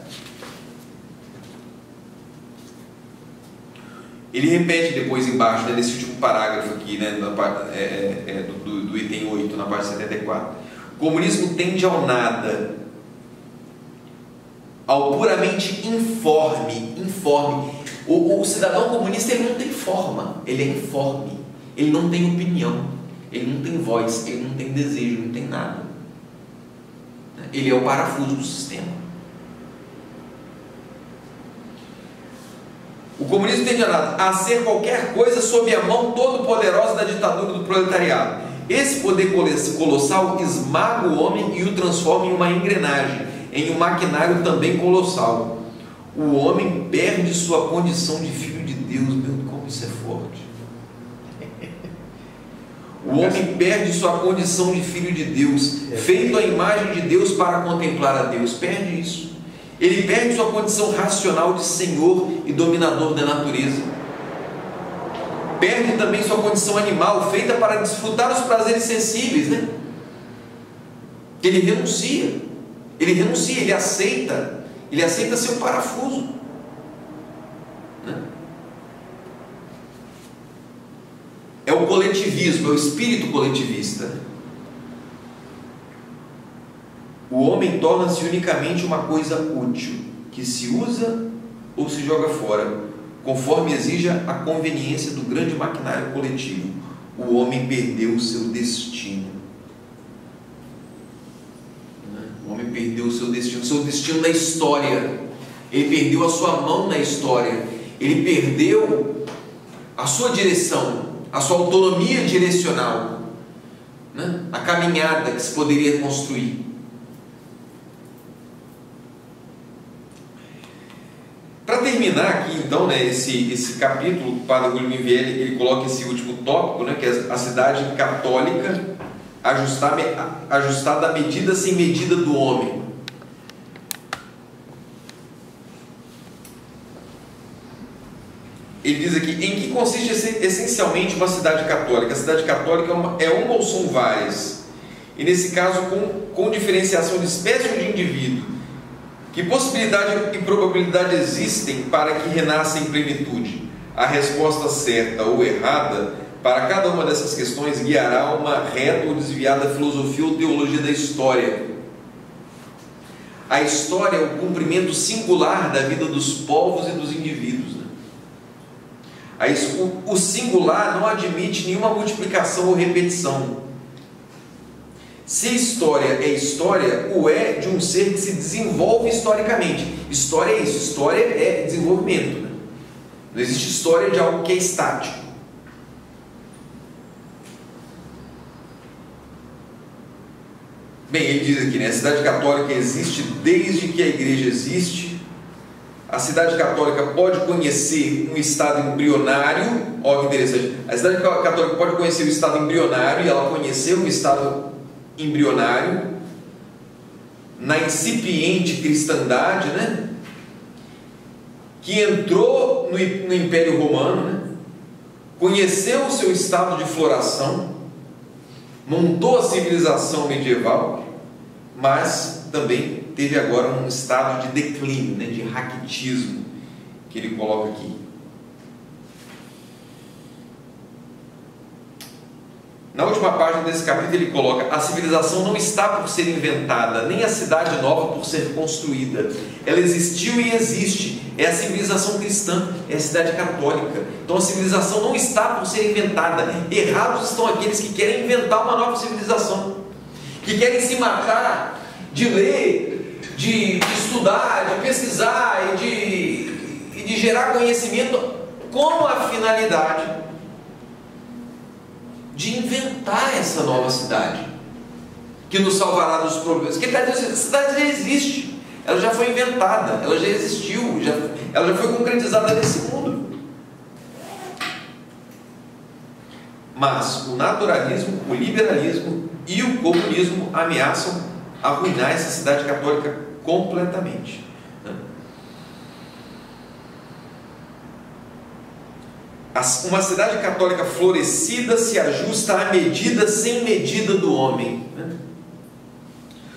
Ele repete depois embaixo, né, nesse último parágrafo aqui, né, do item 8, na parte 74. O comunismo tende ao nada, ao puramente informe. O cidadão comunista, ele não tem forma, ele é informe, ele não tem opinião, ele não tem voz, ele não tem desejo, não tem nada. Ele é o parafuso do sistema. O comunismo tende a ser qualquer coisa sob a mão todo-poderosa da ditadura do proletariado. Esse poder colossal esmaga o homem e o transforma em uma engrenagem, em um maquinário também colossal. O homem perde sua condição de filho de Deus. Meu, como isso é forte! O homem perde sua condição de filho de Deus, feito à imagem de Deus para contemplar a Deus. Perde isso. Ele perde sua condição racional de senhor e dominador da natureza. Perde também sua condição animal, feita para desfrutar os prazeres sensíveis, né? Ele renuncia, ele aceita seu parafuso, né? É o coletivismo, é o espírito coletivista. O homem torna-se unicamente uma coisa útil, que se usa ou se joga fora, conforme exija a conveniência do grande maquinário coletivo. O homem perdeu o seu destino. O homem perdeu o seu destino na história. Ele perdeu a sua mão na história. Ele perdeu a sua direção, a sua autonomia direcional, né? A caminhada que se poderia construir. Para terminar aqui, então, né, esse capítulo, o padre William Vielle, ele coloca esse último tópico, né, que é a cidade católica ajustada à medida sem medida do homem. Ele diz aqui: em que consiste essencialmente uma cidade católica? A cidade católica é uma ou são várias? E nesse caso, com diferenciação de espécie ou de indivíduo? Que possibilidade e probabilidade existem para que renasça em plenitude? A resposta certa ou errada para cada uma dessas questões guiará uma reta ou desviada filosofia ou teologia da história. A história é o cumprimento singular da vida dos povos e dos indivíduos, né? O singular não admite nenhuma multiplicação ou repetição. Se história é história, o é de um ser que se desenvolve historicamente. História é isso, história é desenvolvimento, né? Não existe história de algo que é estático. Bem, ele diz aqui, né? A cidade católica existe desde que a igreja existe. A cidade católica pode conhecer um estado embrionário. Olha que interessante. A cidade católica pode conhecer o estado embrionário, e ela conheceu um estado embrionário na incipiente cristandade, né? Que entrou no Império Romano, né? Conheceu o seu estado de floração, montou a civilização medieval, mas também teve agora um estado de declínio, né? De raquitismo, que ele coloca aqui. Na última página desse capítulo ele coloca: a civilização não está por ser inventada, nem a cidade nova por ser construída. Ela existiu e existe. É a civilização cristã, é a cidade católica. Então a civilização não está por ser inventada. Errados estão aqueles que querem inventar uma nova civilização, que querem se matar de ler, de estudar, de pesquisar e de gerar conhecimento com a finalidade de inventar essa nova cidade que nos salvará dos problemas. Que ele está dizendo, essa cidade já existe, ela já foi inventada, ela já existiu, ela já foi concretizada nesse mundo. Mas o naturalismo, o liberalismo e o comunismo ameaçam arruinar essa cidade católica completamente. Uma cidade católica florescida se ajusta à medida sem medida do homem.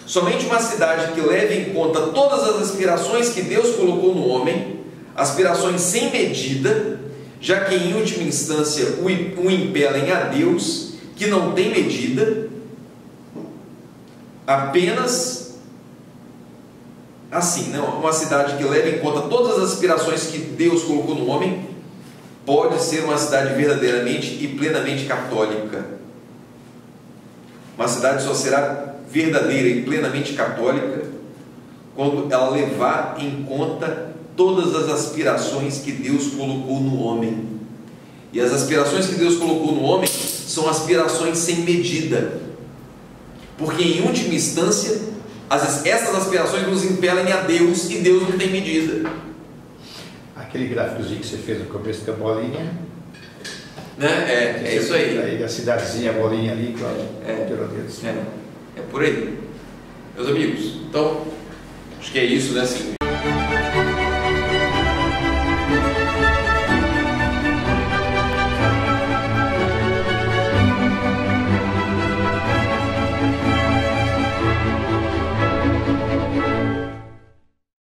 Somente uma cidade que leve em conta todas as aspirações que Deus colocou no homem, aspirações sem medida, já que em última instância o impelem a Deus, que não tem medida, apenas assim, não? Uma cidade que leve em conta todas as aspirações que Deus colocou no homem pode ser uma cidade verdadeiramente e plenamente católica. Uma cidade só será verdadeira e plenamente católica quando ela levar em conta todas as aspirações que Deus colocou no homem. E as aspirações que Deus colocou no homem são aspirações sem medida, porque em última instância essas aspirações nos impelem a Deus, e Deus não tem medida.
Aquele gráficozinho que você fez no começo da bolinha,
né? É isso aí.
A cidadezinha, a bolinha ali,
é por aí, meus amigos. Então, acho que é isso, né? Assim,